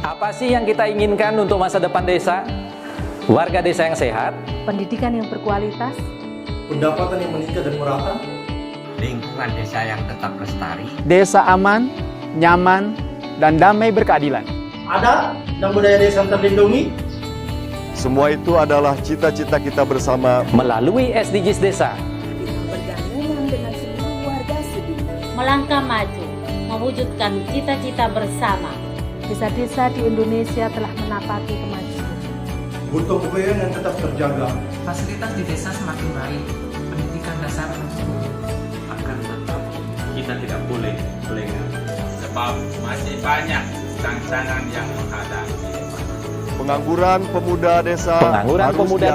Apa sih yang kita inginkan untuk masa depan desa? Warga desa yang sehat, pendidikan yang berkualitas, pendapatan yang meningkat dan merata, lingkungan desa yang tetap lestari, desa aman, nyaman, dan damai berkeadilan. adat dan budaya desa terlindungi. Semua itu adalah cita-cita kita bersama melalui SDGs Desa. bergandengan dengan seluruh warga sedunia. Melangkah maju, mewujudkan cita-cita bersama. Desa-desa di Indonesia telah menapaki kemajuan. Butuh kebayaan yang tetap terjaga. Fasilitas di desa semakin baik, pendidikan dasar mencukupi. Akan tetap kita tidak boleh lengah, sebab masih banyak tantangan yang menghadapi. pengangguran pemuda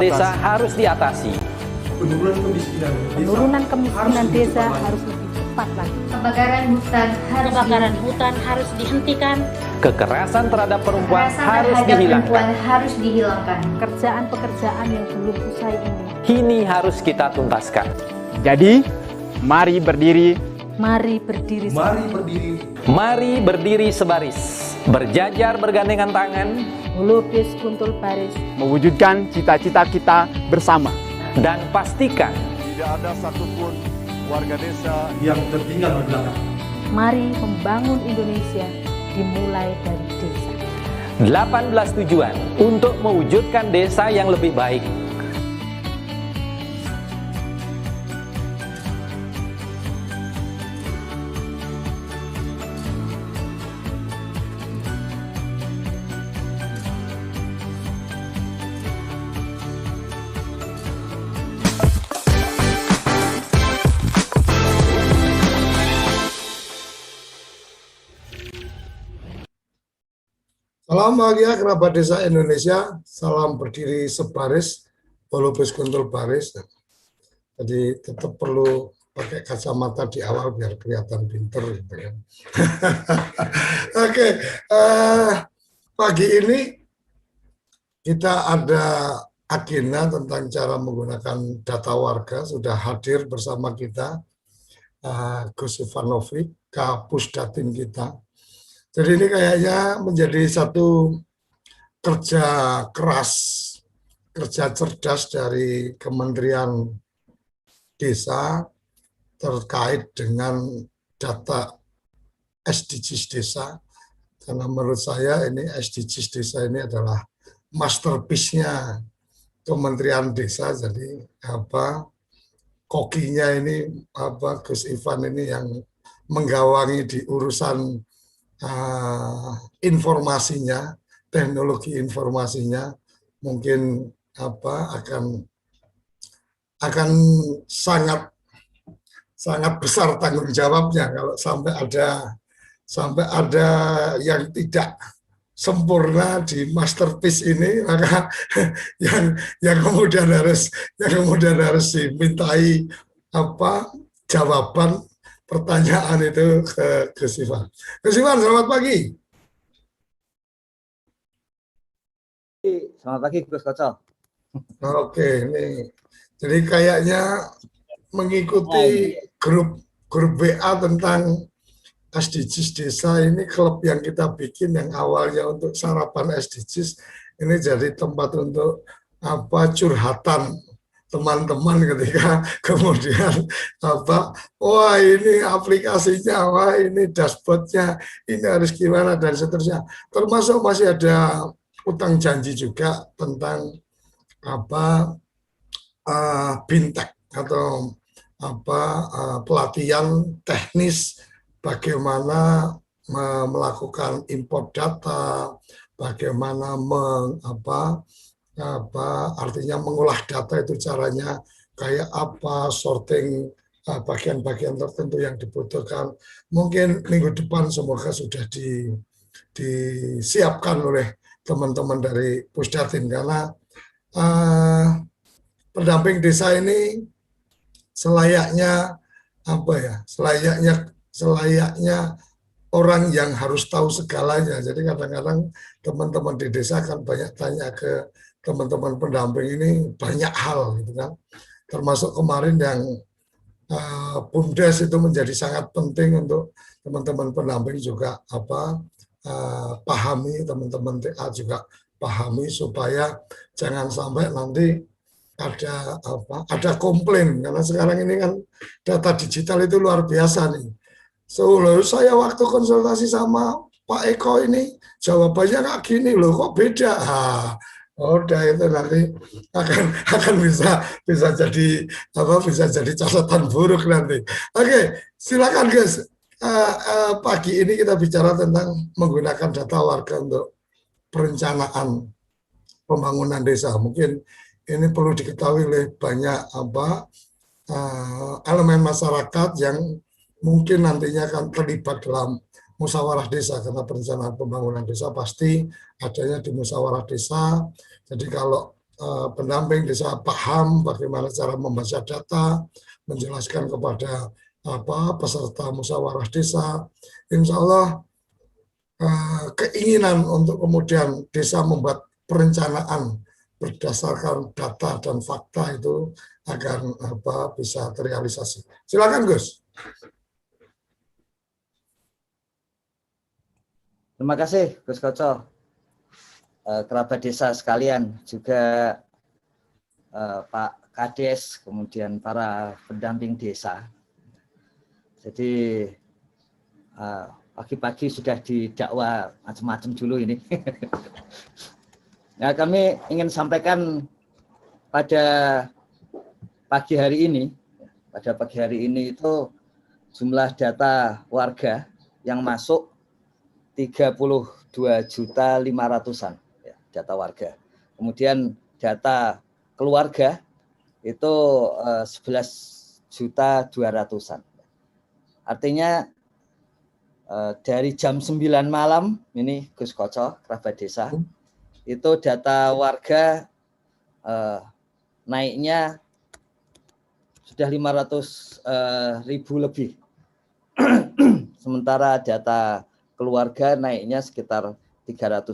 desa. Harus diatasi. Penurunan kemiskinan desa harus lebih cepat lagi. Kebakaran hutan harus dihentikan. Kekerasan terhadap perempuan harus dihilangkan. Pekerjaan-pekerjaan yang belum usai ini. Kini harus kita tuntaskan. Jadi, mari berdiri. Mari berdiri. Mari berdiri sebaris. Berjajar bergandengan tangan. Melukis kuntul baris. Mewujudkan cita-cita kita bersama. Dan pastikan Tidak ada satupun warga desa yang tertinggal di belakang. Mari membangun Indonesia dimulai dari desa. 18 tujuan untuk mewujudkan desa yang lebih baik. Salam bahagia kerabat desa Indonesia, salam berdiri sebaris, melukis kuntul baris. Jadi tetap perlu pakai kacamata di awal biar kelihatan pinter gitu kan. Oke, pagi ini kita ada agenda tentang cara menggunakan data warga. Sudah hadir bersama kita Gus Ivanovic, Kapusdatin kita. Jadi ini kayaknya menjadi satu kerja keras, kerja cerdas dari Kementerian Desa terkait dengan data SDGs Desa. Karena menurut saya ini SDGs Desa ini adalah masterpiece-nya Kementerian Desa. Jadi kokinya ini Gus Ivan ini yang menggawangi di urusan informasinya, teknologi informasinya mungkin akan sangat besar tanggung jawabnya kalau sampai ada yang tidak sempurna di masterpiece ini, maka yang kemudian harus dimintai jawaban pertanyaan itu ke Gus Ivan. Gus Ivan, selamat pagi. Selamat pagi, Gus Kocok. Oke, ini jadi kayaknya mengikuti grup WA tentang SDGs Desa ini, klub yang kita bikin yang awalnya untuk sarapan SDGs ini jadi tempat untuk curhatan teman-teman ketika kemudian wah ini aplikasinya, wah ini dashboardnya, ini harus gimana dan seterusnya. Termasuk masih ada utang janji juga tentang bintek atau pelatihan teknis bagaimana melakukan import data, bagaimana artinya mengolah data itu caranya kayak apa, sorting bagian-bagian tertentu yang dibutuhkan. Mungkin minggu depan semoga sudah disiapkan oleh teman-teman dari Pusdatin, karena pendamping desa ini selayaknya orang yang harus tahu segalanya. Jadi kadang-kadang teman-teman di desa akan banyak tanya ke teman-teman pendamping ini banyak hal gitu kan. Termasuk kemarin yang BUMDes itu menjadi sangat penting untuk teman-teman pendamping juga pahami, teman-teman TA juga pahami supaya jangan sampai nanti ada komplain, karena sekarang ini kan data digital itu luar biasa nih. Saya waktu konsultasi sama Pak Eko ini jawabannya nggak gini loh, kok beda. Udah itu nanti akan bisa jadi catatan buruk nanti. Oke, silakan guys. Pagi ini kita bicara tentang menggunakan data warga untuk perencanaan pembangunan desa. Mungkin ini perlu diketahui oleh banyak elemen masyarakat yang mungkin nantinya akan terlibat dalam musyawarah desa, karena perencanaan pembangunan desa pasti adanya di musyawarah desa. Jadi kalau pendamping desa paham bagaimana cara membaca data, menjelaskan kepada peserta musyawarah desa, insya Allah keinginan untuk kemudian desa membuat perencanaan berdasarkan data dan fakta itu akan bisa terrealisasi. Silakan Gus. Terima kasih Gus Koco, kerabat desa sekalian, juga Pak Kades, kemudian para pendamping desa. Jadi pagi-pagi sudah didakwa macam-macam dulu ini. Nah, kami ingin sampaikan pada pagi hari ini itu jumlah data warga yang masuk 32.500.000-an ya, data warga. Kemudian data keluarga itu 11.200.000-an. Artinya dari jam 9 malam ini Gus Koco, kerabat desa, itu data warga naiknya sudah 500.000 lebih. Sementara data keluarga naiknya sekitar 300.000.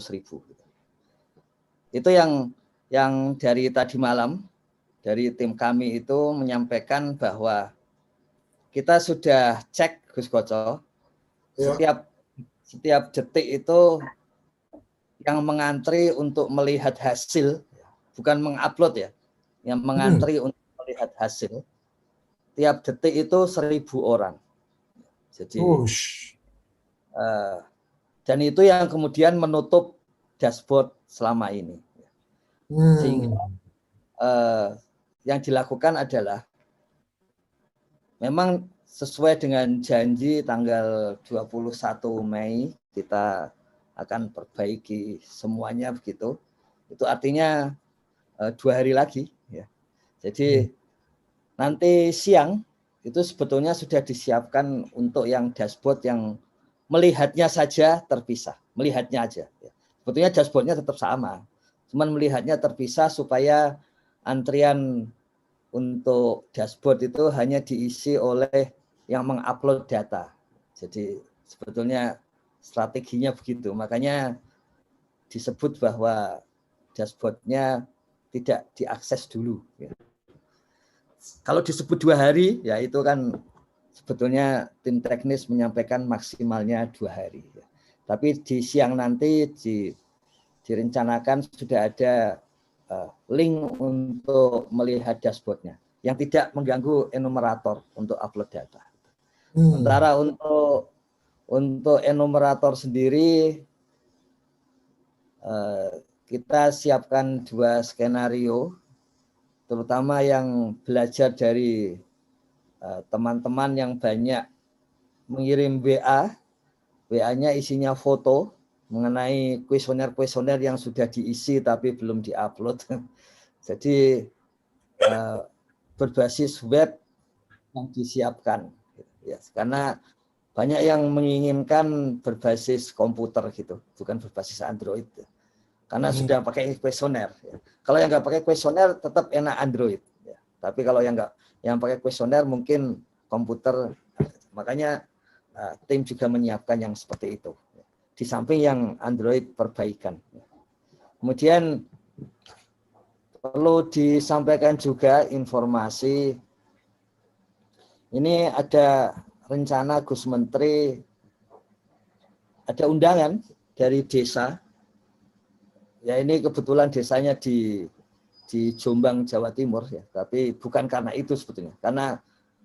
Itu yang dari tadi malam dari tim kami itu menyampaikan bahwa kita sudah cek Gus Koco, setiap detik itu yang mengantri untuk melihat hasil, bukan mengupload ya, yang mengantri untuk melihat hasil, tiap detik itu 1.000 orang. Jadi dan itu yang kemudian menutup dashboard selama ini. Sehingga yang dilakukan adalah memang sesuai dengan janji tanggal 21 Mei kita akan perbaiki semuanya begitu. Itu artinya 2 hari lagi ya. Jadi nanti siang itu sebetulnya sudah disiapkan untuk yang dashboard yang melihatnya saja terpisah, melihatnya aja. Sebetulnya dashboardnya tetap sama, cuman melihatnya terpisah supaya antrian untuk dashboard itu hanya diisi oleh yang mengupload data. Jadi sebetulnya strateginya begitu, makanya disebut bahwa dashboardnya tidak diakses dulu. Kalau disebut 2 hari, ya itu kan sebetulnya tim teknis menyampaikan maksimalnya 2 hari. Tapi di siang nanti direncanakan sudah ada link untuk melihat dashboardnya yang tidak mengganggu enumerator untuk upload data. Sementara untuk enumerator sendiri kita siapkan 2 skenario, terutama yang belajar dari teman-teman yang banyak mengirim WA-nya isinya foto mengenai kuesioner-kuesioner yang sudah diisi tapi belum diupload. Jadi berbasis web yang disiapkan, ya, karena banyak yang menginginkan berbasis komputer gitu, bukan berbasis Android, karena sudah pakai kuesioner. Kalau yang nggak pakai kuesioner tetap enak Android, ya. Tapi kalau yang pakai kuesioner mungkin komputer, makanya tim juga menyiapkan yang seperti itu. Di samping yang Android perbaikan. Kemudian perlu disampaikan juga informasi, ini ada rencana Gus Menteri, ada undangan dari desa. Ya ini kebetulan desanya di Jombang, Jawa Timur ya. Tapi bukan karena itu sebetulnya. Karena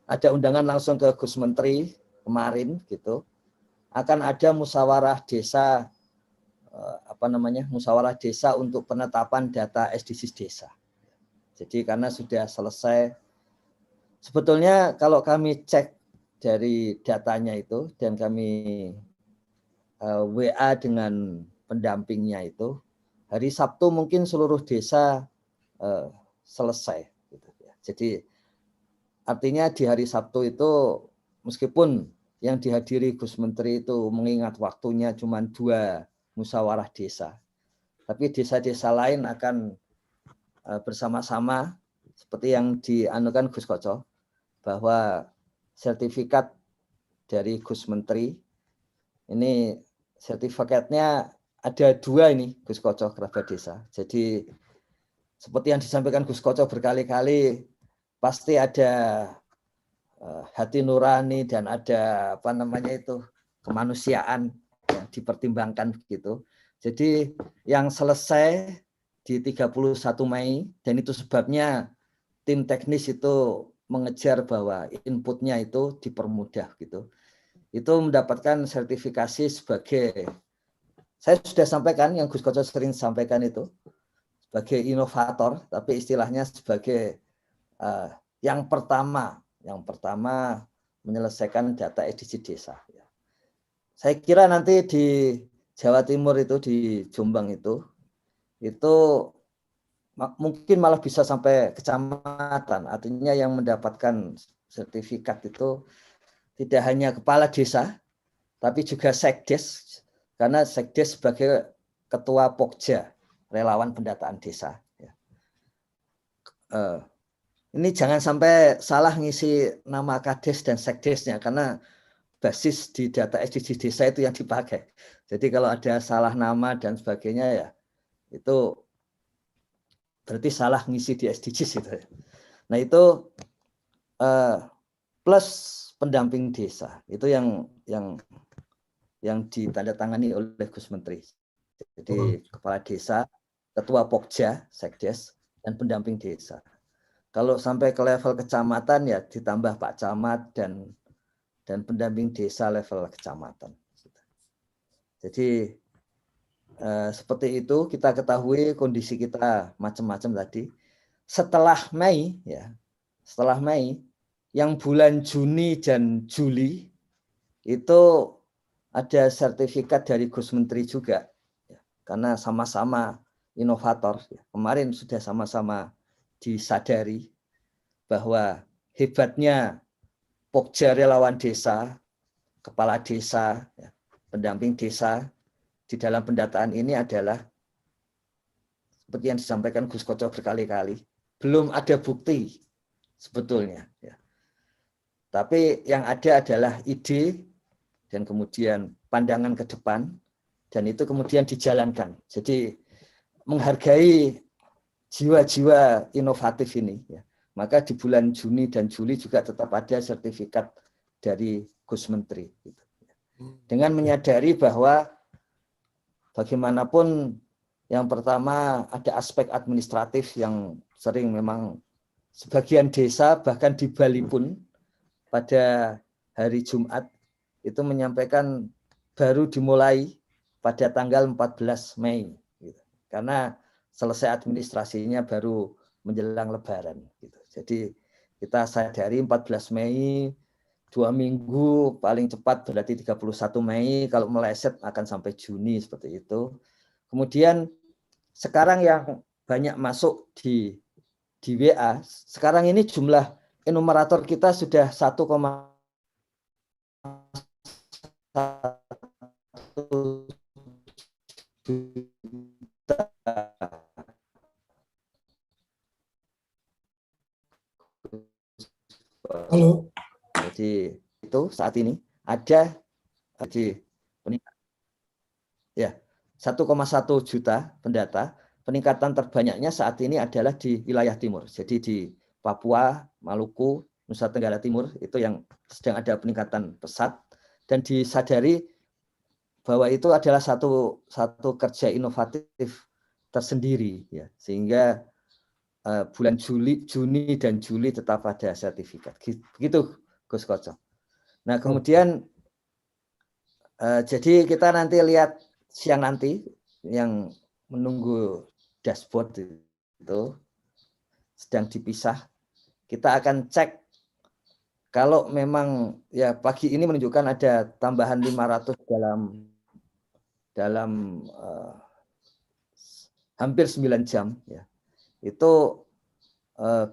ada undangan langsung ke Gus Menteri kemarin gitu. Akan ada musyawarah desa musyawarah desa untuk penetapan data SDGs desa. Jadi karena sudah selesai, sebetulnya kalau kami cek dari datanya itu dan kami WA dengan pendampingnya itu, hari Sabtu mungkin seluruh desa selesai. Gitu ya. Jadi artinya di hari Sabtu itu meskipun yang dihadiri Gus Menteri itu mengingat waktunya cuma 2 musyawarah desa, tapi desa-desa lain akan bersama-sama seperti yang dianukan Gus Koco, bahwa sertifikat dari Gus Menteri ini sertifikatnya ada 2 ini Gus Koco kerabat desa. Jadi seperti yang disampaikan Gus Koco berkali-kali, pasti ada hati nurani dan ada kemanusiaan yang dipertimbangkan begitu. Jadi yang selesai di 31 Mei dan itu sebabnya tim teknis itu mengejar bahwa inputnya itu dipermudah gitu. Itu mendapatkan sertifikasi sebagai, saya sudah sampaikan yang Gus Koco sering sampaikan itu sebagai inovator, tapi istilahnya sebagai yang pertama menyelesaikan data SDGs desa. Saya kira nanti di Jawa Timur itu, di Jombang itu mungkin malah bisa sampai kecamatan. Artinya yang mendapatkan sertifikat itu tidak hanya kepala desa, tapi juga sekdes, karena sekdes sebagai ketua Pokja, relawan pendataan desa. Ini jangan sampai salah ngisi nama kades dan sekdesnya, karena basis di data SDGs desa itu yang dipakai. Jadi kalau ada salah nama dan sebagainya ya itu berarti salah ngisi di SDGs itu. Nah itu plus pendamping desa itu yang ditandatangani oleh Gus Menteri. Jadi kepala desa, ketua Pokja, sekdes dan pendamping desa. Kalau sampai ke level kecamatan ya ditambah Pak Camat dan pendamping desa level kecamatan. Jadi seperti itu, kita ketahui kondisi kita macam-macam tadi. Setelah Mei, yang bulan Juni dan Juli itu ada sertifikat dari Gus Menteri juga, karena sama-sama inovator. Kemarin sudah sama-sama disadari bahwa hebatnya Pokja relawan desa, kepala desa, pendamping desa di dalam pendataan ini adalah seperti yang disampaikan Gus Koco berkali-kali, belum ada bukti sebetulnya. Tapi yang ada adalah ide dan kemudian pandangan ke depan dan itu kemudian dijalankan. Jadi menghargai jiwa-jiwa inovatif ini. Maka di bulan Juni dan Juli juga tetap ada sertifikat dari Gus Menteri. Dengan menyadari bahwa bagaimanapun yang pertama ada aspek administratif yang sering memang sebagian desa bahkan di Bali pun pada hari Jumat itu menyampaikan baru dimulai pada tanggal 14 Mei. Karena selesai administrasinya baru menjelang Lebaran. Jadi kita sadari 14 Mei, 2 minggu, paling cepat berarti 31 Mei, kalau meleset akan sampai Juni seperti itu. Kemudian sekarang yang banyak masuk di WA, sekarang ini jumlah enumerator kita sudah 1,1 juta. Halo. Jadi itu saat ini ada di peningkatan ya 1,1 juta pendata. Peningkatan terbanyaknya saat ini adalah di wilayah timur. Jadi di Papua, Maluku, Nusa Tenggara Timur itu yang sedang ada peningkatan pesat dan disadari bahwa itu adalah satu kerja inovatif tersendiri ya, sehingga bulan Juni dan Juli tetap ada sertifikat. Begitu Gus Koco. Nah, kemudian jadi kita nanti lihat siang nanti yang menunggu dashboard itu sedang dipisah. Kita akan cek kalau memang ya pagi ini menunjukkan ada tambahan 500 dalam hampir 9 jam ya. Itu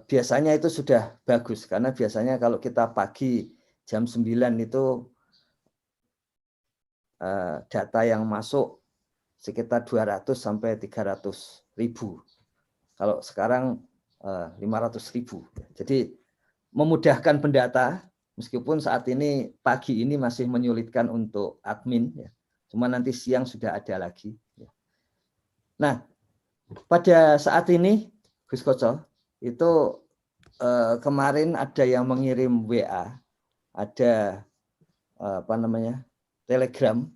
biasanya itu sudah bagus karena biasanya kalau kita pagi jam 9 itu data yang masuk sekitar 200 sampai 300 ribu. Kalau sekarang 500 ribu. Jadi memudahkan pendata meskipun saat ini pagi ini masih menyulitkan untuk admin ya. Cuma nanti siang sudah ada lagi. Nah, pada saat ini, Gus Koco, itu kemarin ada yang mengirim WA, ada telegram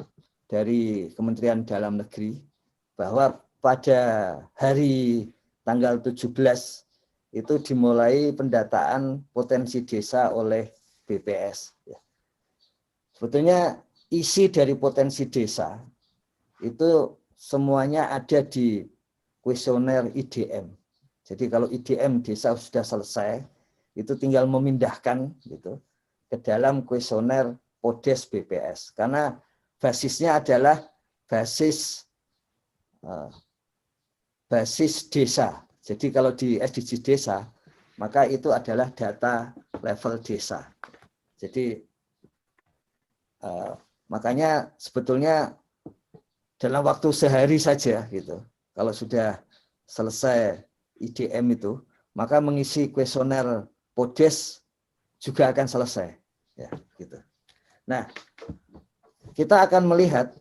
dari Kementerian Dalam Negeri bahwa pada hari tanggal 17 itu dimulai pendataan potensi desa oleh BPS. Sebetulnya isi dari potensi desa itu semuanya ada di kuesioner IDM. Jadi kalau IDM desa sudah selesai, itu tinggal memindahkan gitu ke dalam kuesioner Podes BPS. Karena basisnya adalah basis desa. Jadi kalau di SDGs desa, maka itu adalah data level desa. Jadi makanya sebetulnya dalam waktu sehari saja gitu, kalau sudah selesai IDM itu, maka mengisi kuesioner Podes juga akan selesai. Ya, gitu. Nah, kita akan melihat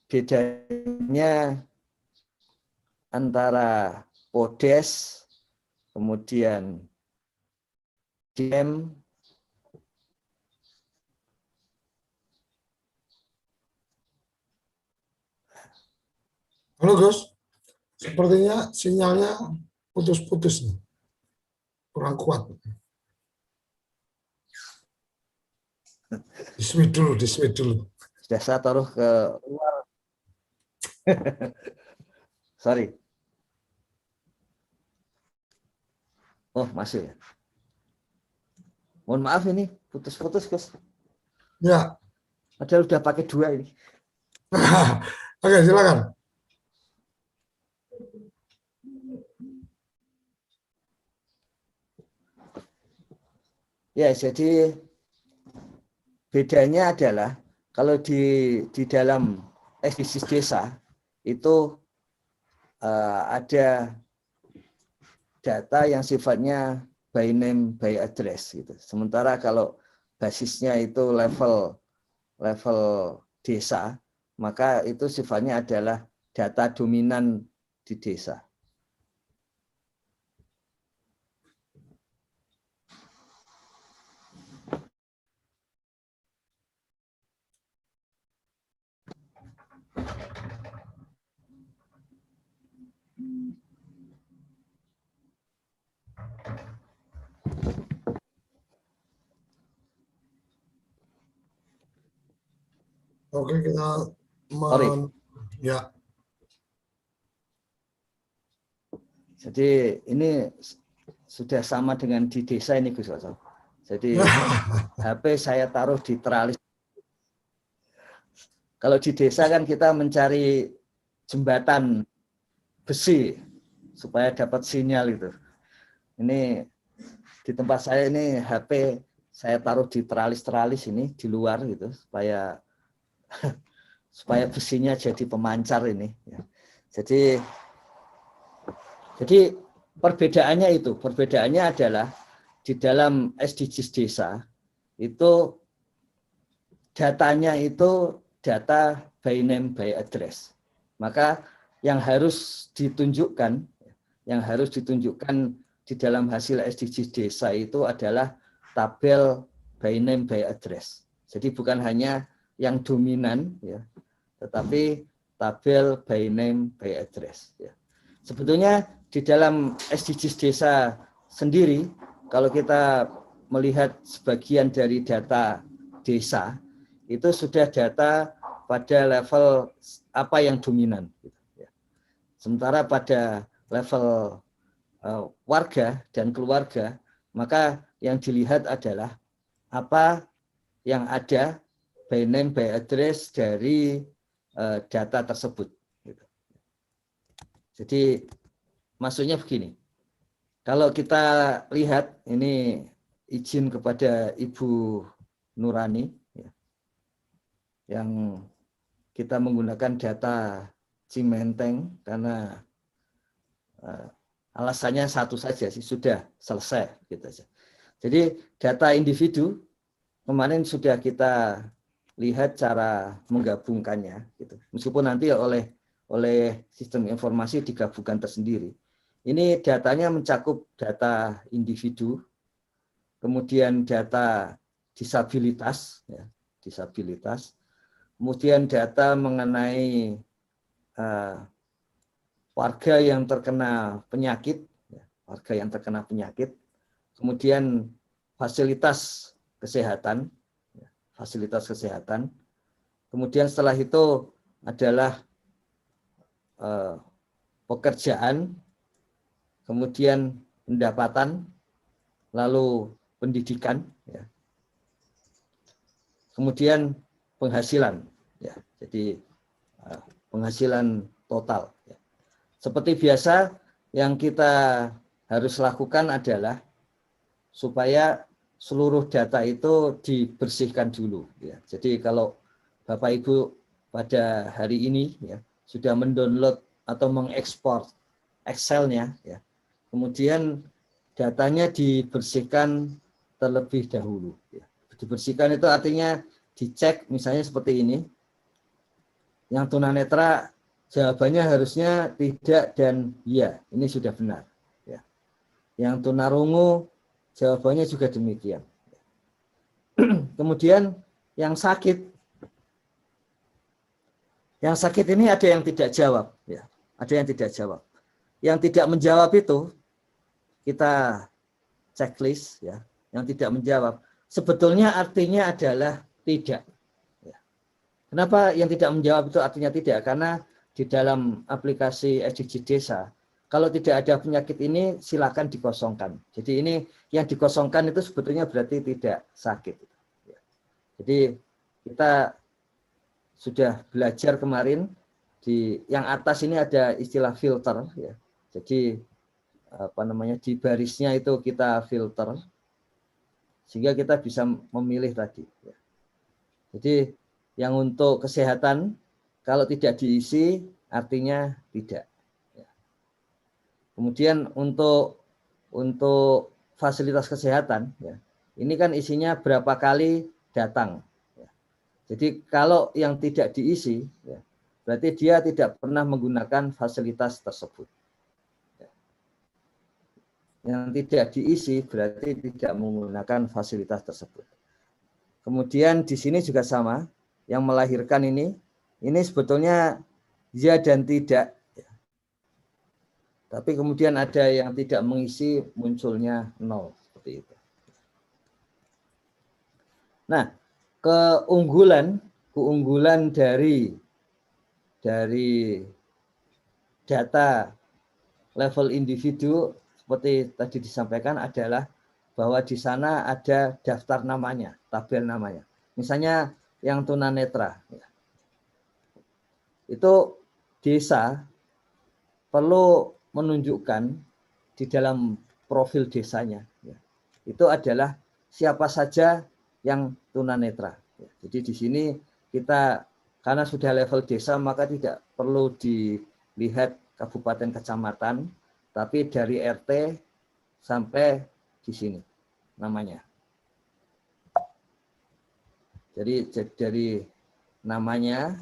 bedanya antara Podes, kemudian IDM, halo Gus, sepertinya sinyalnya putus-putus nih, kurang kuat. Di-switch dulu. Sudah saya taruh ke luar. Sorry. Oh, masih ya. Mohon maaf ini putus-putus, Gus. Ya. Padahal udah pakai 2 ini. Oke, silakan. Ya, jadi bedanya adalah kalau di dalam SDGs desa itu ada data yang sifatnya by name by address gitu. Sementara kalau basisnya itu level desa, maka itu sifatnya adalah data dominan di desa. Oke, kita ya. Jadi ini sudah sama dengan di desa ini, Gus Koco. Jadi HP saya taruh di teralis. Kalau di desa kan kita mencari jembatan besi supaya dapat sinyal itu. Ini di tempat saya ini HP saya taruh di teralis ini di luar gitu supaya besinya jadi pemancar ini. Jadi perbedaannya adalah di dalam SDGs desa itu datanya itu data by name by address. Maka yang harus ditunjukkan di dalam hasil SDGs desa itu adalah tabel by name by address. Jadi bukan hanya yang dominan ya, tetapi tabel by name by address. Ya. Sebetulnya di dalam SDGs desa sendiri, kalau kita melihat sebagian dari data desa, itu sudah data pada level apa yang dominan. Sementara pada level warga dan keluarga, maka yang dilihat adalah apa yang ada by name by address dari data tersebut. Jadi maksudnya begini, kalau kita lihat ini izin kepada Ibu Nurani, yang kita menggunakan data Cimenteng karena alasannya satu saja sih, sudah selesai gitu aja. Jadi data individu kemarin sudah kita lihat cara menggabungkannya gitu. Meskipun nanti oleh sistem informasi digabungkan tersendiri. Ini datanya mencakup data individu, kemudian data disabilitas, ya, disabilitas, kemudian data mengenai warga yang terkena penyakit, ya, warga yang terkena penyakit, kemudian fasilitas kesehatan, ya, fasilitas kesehatan, kemudian setelah itu adalah pekerjaan, kemudian pendapatan, lalu pendidikan, ya. Kemudian penghasilan, ya. Jadi penghasilan total. Ya. Seperti biasa, yang kita harus lakukan adalah supaya seluruh data itu dibersihkan dulu. Ya. Jadi kalau Bapak Ibu pada hari ini ya, sudah mendownload atau mengekspor Excel-nya, ya. Kemudian datanya dibersihkan terlebih dahulu. Ya. Dibersihkan itu artinya dicek, misalnya seperti ini. Yang tunanetra jawabannya harusnya tidak dan iya, ini sudah benar. Ya. Yang tunarungu jawabannya juga demikian. Kemudian yang sakit ini ada yang tidak jawab, ya. Ada yang tidak jawab. Yang tidak menjawab itu kita checklist, ya. Yang tidak menjawab sebetulnya artinya adalah tidak. Ya. Kenapa yang tidak menjawab itu artinya tidak? Karena di dalam aplikasi SDGs Desa, kalau tidak ada penyakit ini silakan dikosongkan. Jadi ini yang dikosongkan itu sebetulnya berarti tidak sakit. Ya. Jadi kita sudah belajar kemarin di yang atas ini ada istilah filter, ya. Jadi apa namanya, di barisnya itu kita filter sehingga kita bisa memilih tadi, ya. Jadi yang untuk kesehatan kalau tidak diisi artinya tidak, ya. Kemudian untuk fasilitas kesehatan, ya, ini kan isinya berapa kali datang. Jadi kalau yang tidak diisi, ya, berarti dia tidak pernah menggunakan fasilitas tersebut. Yang tidak diisi berarti tidak menggunakan fasilitas tersebut. Kemudian di sini juga sama, yang melahirkan ini sebetulnya ya dan tidak. Ya. Tapi kemudian ada yang tidak mengisi, munculnya 0 seperti itu. Nah, keunggulan dari data level individu seperti tadi disampaikan adalah bahwa di sana ada daftar namanya, tabel namanya. Misalnya yang tunanetra, ya. Itu desa perlu menunjukkan di dalam profil desanya, ya. Itu adalah siapa saja yang tunanetra. Jadi di sini kita karena sudah level desa maka tidak perlu dilihat kabupaten kecamatan, tapi dari RT sampai di sini namanya. Jadi dari namanya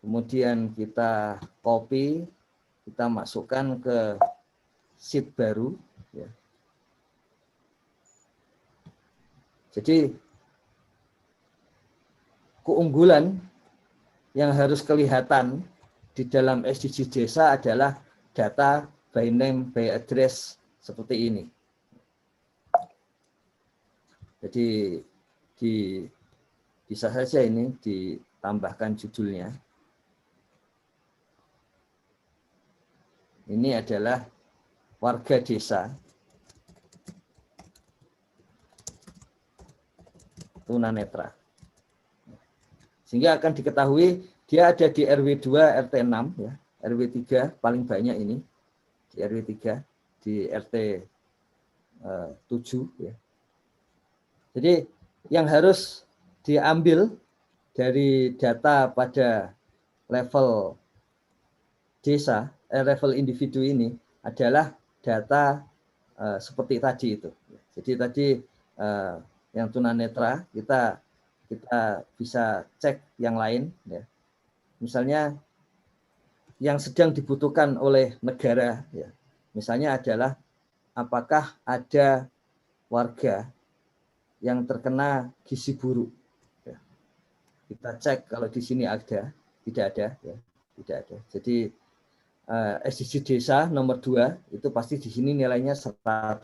kemudian kita copy, kita masukkan ke sheet baru, ya. Jadi keunggulan yang harus kelihatan di dalam SDG desa adalah data by name, by address seperti ini. Jadi bisa saja ini ditambahkan judulnya. Ini adalah warga desa tunanetra. Sehingga akan diketahui dia ada di RW 2, RT 6, ya. RW 3 paling banyak ini, di RW 3, di RT 7. Ya. Jadi yang harus diambil dari data pada level desa, level individu ini adalah data seperti tadi itu. Jadi tadi yang tunanetra kita bisa cek yang lain, ya. Misalnya yang sedang dibutuhkan oleh negara, ya. Misalnya adalah apakah ada warga yang terkena gizi buruk, ya. Kita cek kalau di sini ada, tidak ada, ya. Tidak ada. Jadi SDG desa nomor 2 itu pasti di sini nilainya 100%,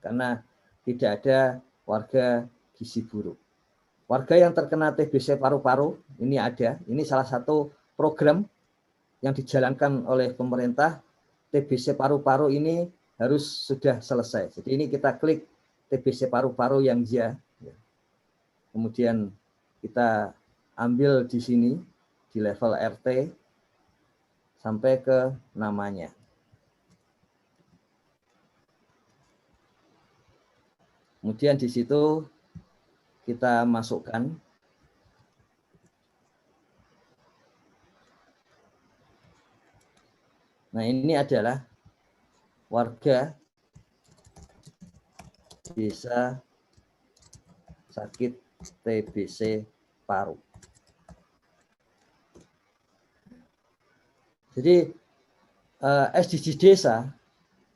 karena tidak ada warga gizi buruk. Warga yang terkena TBC paru-paru ini ada. Ini salah satu program yang dijalankan oleh pemerintah. TBC paru-paru ini harus sudah selesai. Jadi ini kita klik TBC paru-paru yang ya. Kemudian kita ambil di sini di level RT sampai ke namanya. Kemudian di situ kita masukkan nah ini adalah warga desa sakit TBC paru. Jadi SDG desa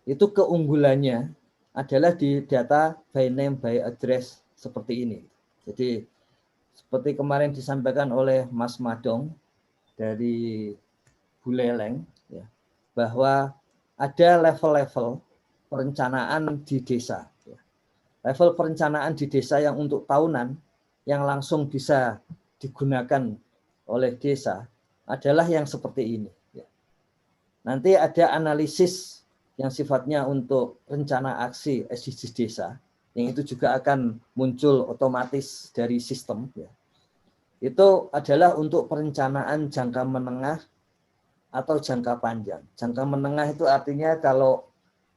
itu keunggulannya adalah di data by name, by address seperti ini. Jadi seperti kemarin disampaikan oleh Mas Madong dari Buleleng, ya, bahwa ada level-level perencanaan di desa. Ya. Level perencanaan di desa yang untuk tahunan, yang langsung bisa digunakan oleh desa adalah yang seperti ini. Ya. Nanti ada analisis yang sifatnya untuk rencana aksi SDGs desa, yang itu juga akan muncul otomatis dari sistem. Ya. Itu adalah untuk perencanaan jangka menengah atau jangka panjang. Jangka menengah itu artinya kalau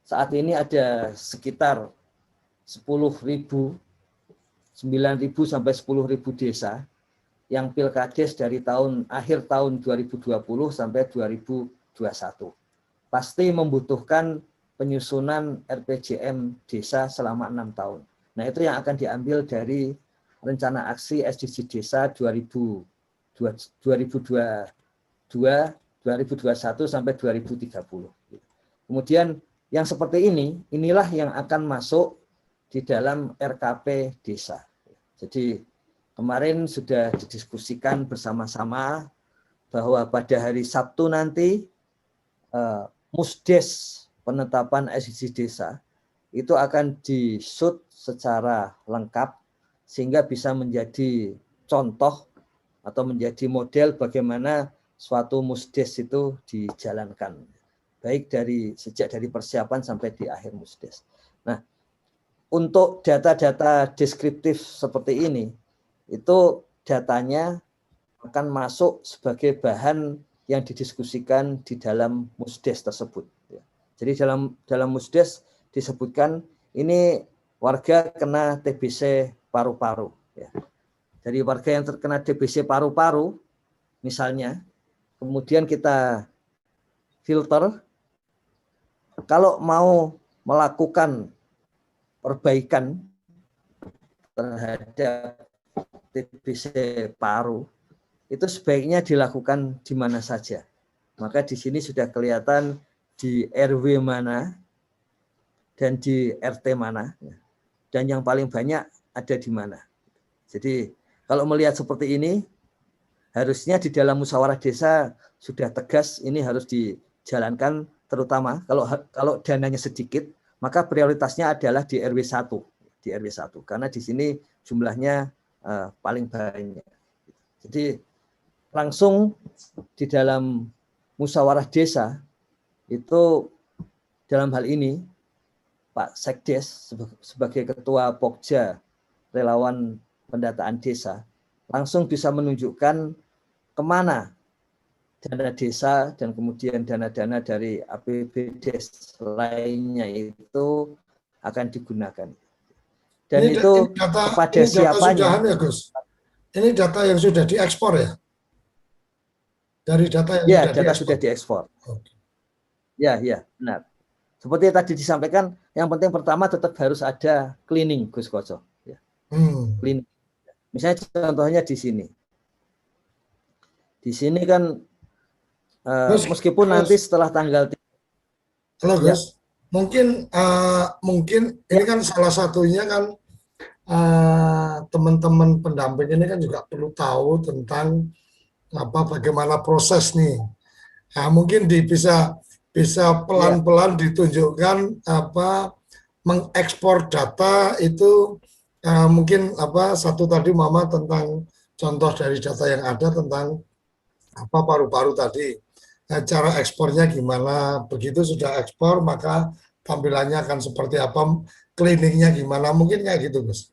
saat ini ada sekitar 10.000, 9.000 sampai 10.000 desa yang pilkades dari akhir tahun 2020 sampai 2021. Pasti membutuhkan penyusunan RPJM desa selama 6 tahun. Nah, itu yang akan diambil dari rencana aksi SDG desa 2021 sampai 2030. Kemudian yang seperti ini, inilah yang akan masuk di dalam RKP desa. Jadi kemarin sudah didiskusikan bersama-sama bahwa pada hari Sabtu nanti Musdes penetapan SDG desa itu akan disut secara lengkap sehingga bisa menjadi contoh atau menjadi model bagaimana suatu Musdes itu dijalankan, baik sejak dari persiapan sampai di akhir Musdes. Nah, untuk data-data deskriptif seperti ini, itu datanya akan masuk sebagai bahan yang didiskusikan di dalam Musdes tersebut. Jadi dalam Musdes disebutkan ini warga kena TBC paru-paru. Dari warga yang terkena TBC paru-paru, misalnya, kemudian kita filter, kalau mau melakukan perbaikan terhadap TBC paru, itu sebaiknya dilakukan di mana saja. Maka di sini sudah kelihatan di RW mana dan di RT mana, dan yang paling banyak ada di mana. Jadi kalau melihat seperti ini, harusnya di dalam musyawarah desa sudah tegas ini harus dijalankan, terutama kalau dananya sedikit, maka prioritasnya adalah di RW 1, karena di sini jumlahnya paling banyak. Jadi langsung di dalam musyawarah desa itu dalam hal ini Pak Sekdes sebagai Ketua Pokja Relawan Pendataan Desa langsung bisa menunjukkan kemana dana desa dan kemudian dana-dana dari APBDes lainnya itu akan digunakan. Dan ini itu data, kepada ini siapanya. Data ya, Gus? Ini data yang sudah diekspor ya? Dari data yang ya, sudah data diekspor. sudah diekspor. Okay. Ya, benar. Seperti tadi disampaikan, yang penting pertama tetap harus ada cleaning, Gus Koco. Ya. Cleaning. Misalnya contohnya di sini. Di sini kan meskipun nanti setelah tanggal 3. Halo Gus, mungkin ini kan salah satunya kan teman-teman pendamping ini kan juga perlu tahu tentang bagaimana proses nih. Nah, mungkin bisa pelan-pelan ditunjukkan mengekspor data itu mungkin satu tadi Mama tentang contoh dari data yang ada tentang paru-paru tadi. Nah, cara ekspornya gimana? Begitu sudah ekspor maka tampilannya akan seperti apa? Cleaningnya gimana? Mungkin kayak gitu, Gus.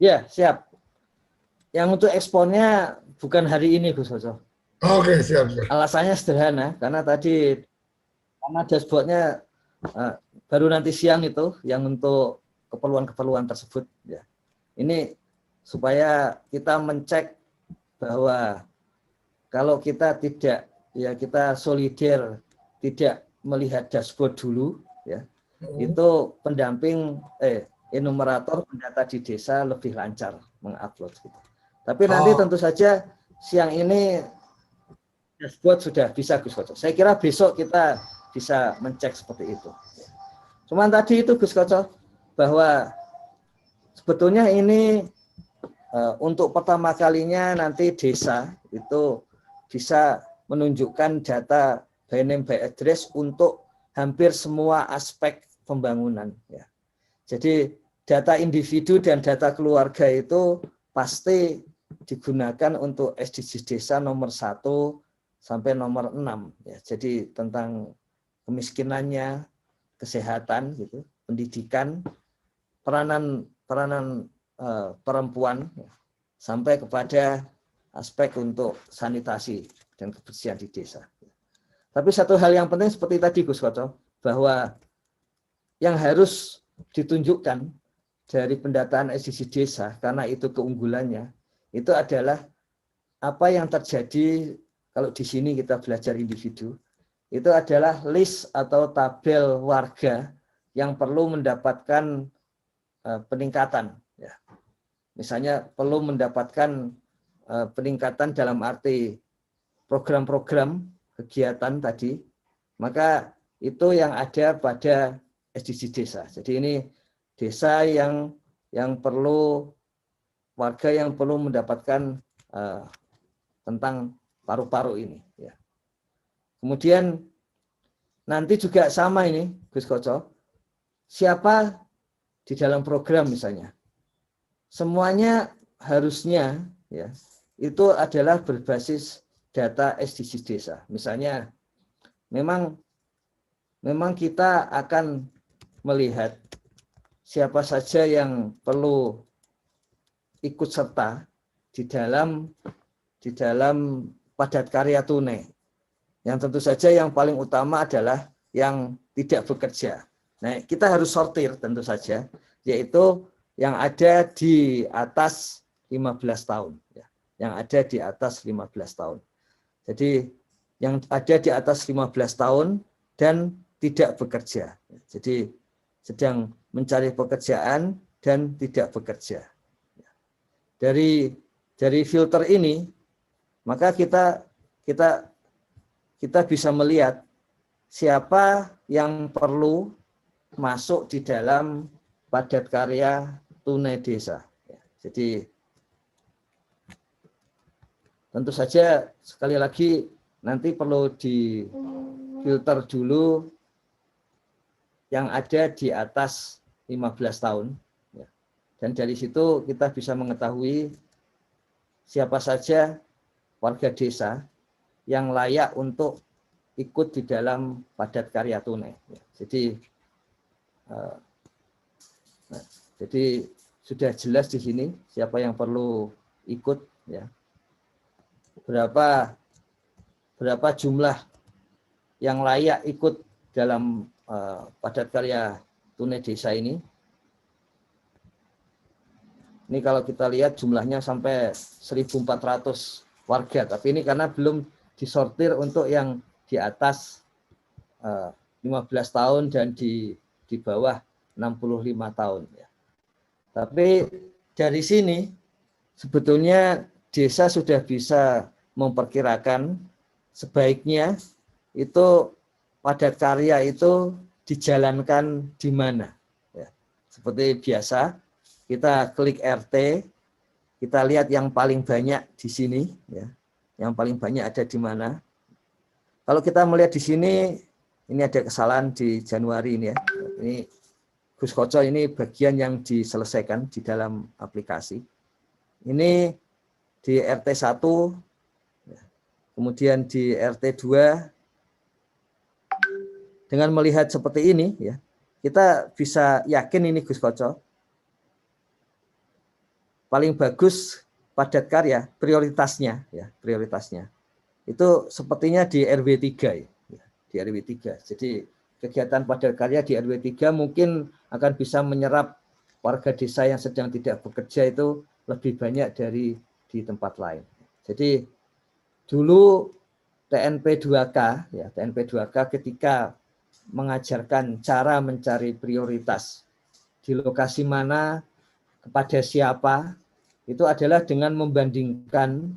Ya, siap. Yang untuk ekspornya bukan hari ini, Gus Koco. Oke, siap. Alasannya sederhana, karena dashboardnya baru nanti siang itu, yang untuk keperluan-keperluan tersebut. Ya. Ini supaya kita mencek bahwa kalau kita kita solider, tidak melihat dashboard dulu, ya, itu pendamping enumerator pendata di desa lebih lancar mengupload. Gitu. Tapi nanti tentu saja siang ini dashboard sudah bisa, Gus Koco. Saya kira besok kita bisa mencek seperti itu. Cuman tadi itu Gus Koco, bahwa sebetulnya ini untuk pertama kalinya nanti desa itu bisa menunjukkan data by name by address untuk hampir semua aspek pembangunan. Ya. Jadi data individu dan data keluarga itu pasti digunakan untuk SDGs desa nomor 1 sampai nomor 6. Ya. Jadi tentang kemiskinannya, kesehatan, gitu, pendidikan, peranan perempuan, ya, sampai kepada aspek untuk sanitasi dan kebersihan di desa. Tapi satu hal yang penting seperti tadi Gus Koco, bahwa yang harus ditunjukkan dari pendataan SDGs desa, karena itu keunggulannya, itu adalah apa yang terjadi kalau di sini kita belajar individu, itu adalah list atau tabel warga yang perlu mendapatkan peningkatan. Ya. Misalnya perlu mendapatkan peningkatan dalam arti program-program kegiatan tadi, maka itu yang ada pada SDGs desa. Jadi ini desa yang perlu, warga yang perlu mendapatkan tentang paru-paru ini. Ya. Kemudian nanti juga sama ini, Gus Koco, siapa di dalam program misalnya, semuanya harusnya ya itu adalah berbasis data SDGs desa. Misalnya, memang kita akan melihat siapa saja yang perlu ikut serta di dalam padat karya tunai. Yang tentu saja yang paling utama adalah yang tidak bekerja. Nah, kita harus sortir tentu saja, yaitu yang ada di atas 15 tahun. Ya. Yang ada di atas 15 tahun. Jadi yang ada di atas 15 tahun dan tidak bekerja. Jadi sedang mencari pekerjaan dan tidak bekerja. Dari filter ini, maka kita bisa melihat siapa yang perlu masuk di dalam padat karya tunai desa. Jadi tentu saja sekali lagi nanti perlu difilter dulu yang ada di atas 15 tahun. Dan dari situ kita bisa mengetahui siapa saja warga desa yang layak untuk ikut di dalam padat karya tunai. Jadi sudah jelas di sini siapa yang perlu ikut, ya. Berapa jumlah yang layak ikut dalam padat karya tunai desa ini. Ini kalau kita lihat jumlahnya sampai 1.400 warga, tapi ini karena belum disortir untuk yang di atas 15 tahun dan di bawah 65 tahun. Ya. Tapi dari sini sebetulnya desa sudah bisa memperkirakan sebaiknya itu padat karya itu dijalankan di mana. Ya. Seperti biasa, kita klik RT, kita lihat yang paling banyak di sini, ya. Yang paling banyak ada di mana. Kalau kita melihat di sini, ini ada kesalahan di Januari ini, ya. Ini Gus Koco, ini bagian yang diselesaikan di dalam aplikasi. Ini di RT 1, kemudian di RT 2. Dengan melihat seperti ini, ya, kita bisa yakin ini Gus Koco paling bagus padat karya prioritasnya, ya, prioritasnya itu sepertinya di RW 3, ya, di RW 3. Jadi kegiatan padat karya di RW 3 mungkin akan bisa menyerap warga desa yang sedang tidak bekerja itu lebih banyak dari di tempat lain. Jadi dulu TNP 2K, ya, TNP 2K ketika mengajarkan cara mencari prioritas di lokasi mana, kepada siapa, itu adalah dengan membandingkan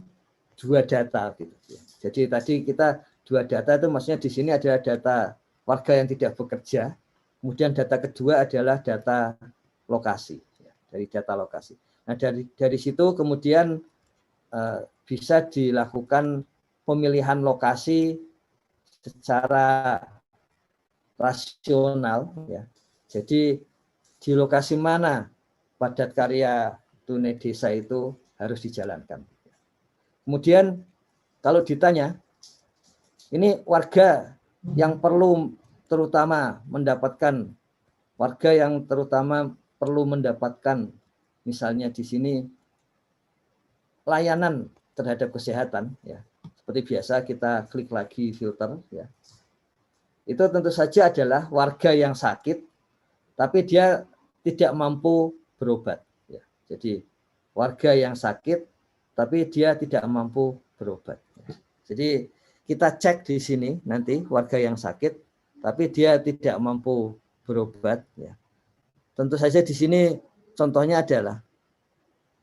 dua data. Gitu. Jadi tadi kita dua data itu maksudnya di sini adalah data warga yang tidak bekerja, kemudian data kedua adalah data lokasi, ya, dari data lokasi. Nah dari situ kemudian bisa dilakukan pemilihan lokasi secara rasional, ya. Jadi di lokasi mana padat karya tunai desa itu harus dijalankan. Kemudian kalau ditanya, ini warga yang perlu terutama mendapatkan, warga yang terutama perlu mendapatkan, misalnya di sini layanan terhadap kesehatan, ya. Seperti biasa kita klik lagi filter, ya. Itu tentu saja adalah warga yang sakit, tapi dia tidak mampu berobat. Ya. Jadi warga yang sakit, tapi dia tidak mampu berobat. Ya. Jadi kita cek di sini nanti warga yang sakit, tapi dia tidak mampu berobat. Ya. Tentu saja di sini contohnya adalah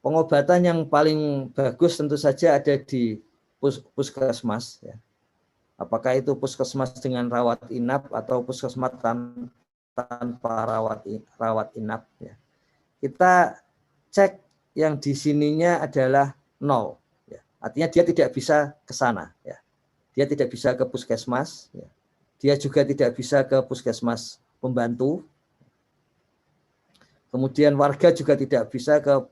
pengobatan yang paling bagus tentu saja ada di puskesmas. Ya. Apakah itu puskesmas dengan rawat inap atau puskesmas tanpa rawat inap, ya. Kita cek yang di sininya adalah 0, ya. Artinya dia tidak bisa ke sana, ya. Dia tidak bisa ke puskesmas, ya. Dia juga tidak bisa ke puskesmas pembantu. Kemudian warga juga tidak bisa ke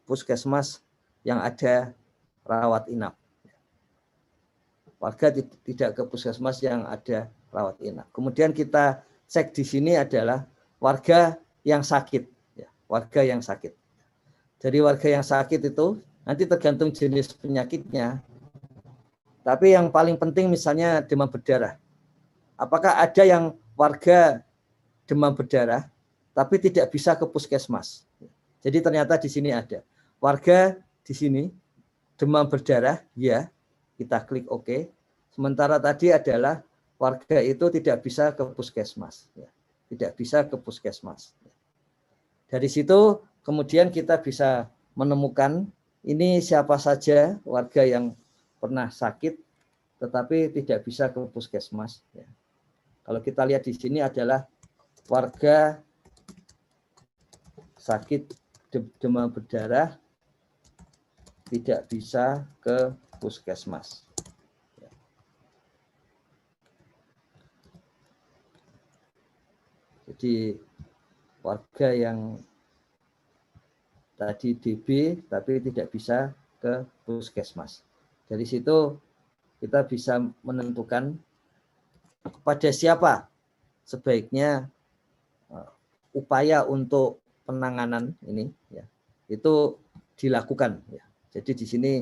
puskesmas yang ada rawat inap. Warga tidak ke puskesmas yang ada rawat inap. Kemudian kita cek di sini adalah warga yang sakit, ya, warga yang sakit. Jadi warga yang sakit itu nanti tergantung jenis penyakitnya. Tapi yang paling penting misalnya demam berdarah. Apakah ada yang warga demam berdarah tapi tidak bisa ke puskesmas? Jadi ternyata di sini ada warga di sini demam berdarah, ya. Kita klik OK. Sementara tadi adalah warga itu tidak bisa ke puskesmas. Ya. Tidak bisa ke puskesmas. Dari situ kemudian kita bisa menemukan ini siapa saja warga yang pernah sakit tetapi tidak bisa ke puskesmas. Ya. Kalau kita lihat di sini adalah warga sakit demam berdarah tidak bisa ke puskesmas. Jadi warga yang tadi DB tapi tidak bisa ke puskesmas. Dari situ kita bisa menentukan kepada siapa sebaiknya upaya untuk penanganan ini ya, itu dilakukan ya. Jadi di sini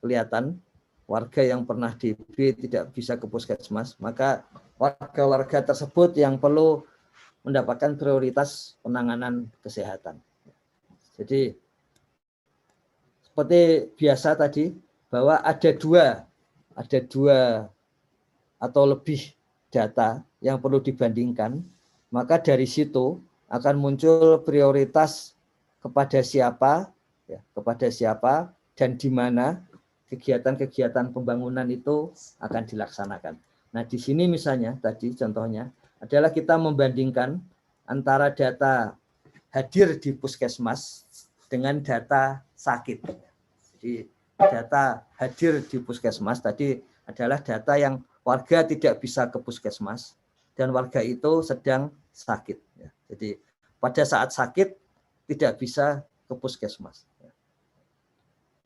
kelihatan warga yang pernah DB tidak bisa ke puskesmas, maka warga-warga tersebut yang perlu mendapatkan prioritas penanganan kesehatan. Jadi seperti biasa tadi bahwa ada dua atau lebih data yang perlu dibandingkan, maka dari situ akan muncul prioritas kepada siapa dan di mana kegiatan-kegiatan pembangunan itu akan dilaksanakan. Nah, di sini misalnya tadi contohnya adalah kita membandingkan antara data hadir di puskesmas dengan data sakit. Jadi data hadir di puskesmas tadi adalah data yang warga tidak bisa ke puskesmas dan warga itu sedang sakit. Jadi pada saat sakit tidak bisa ke puskesmas.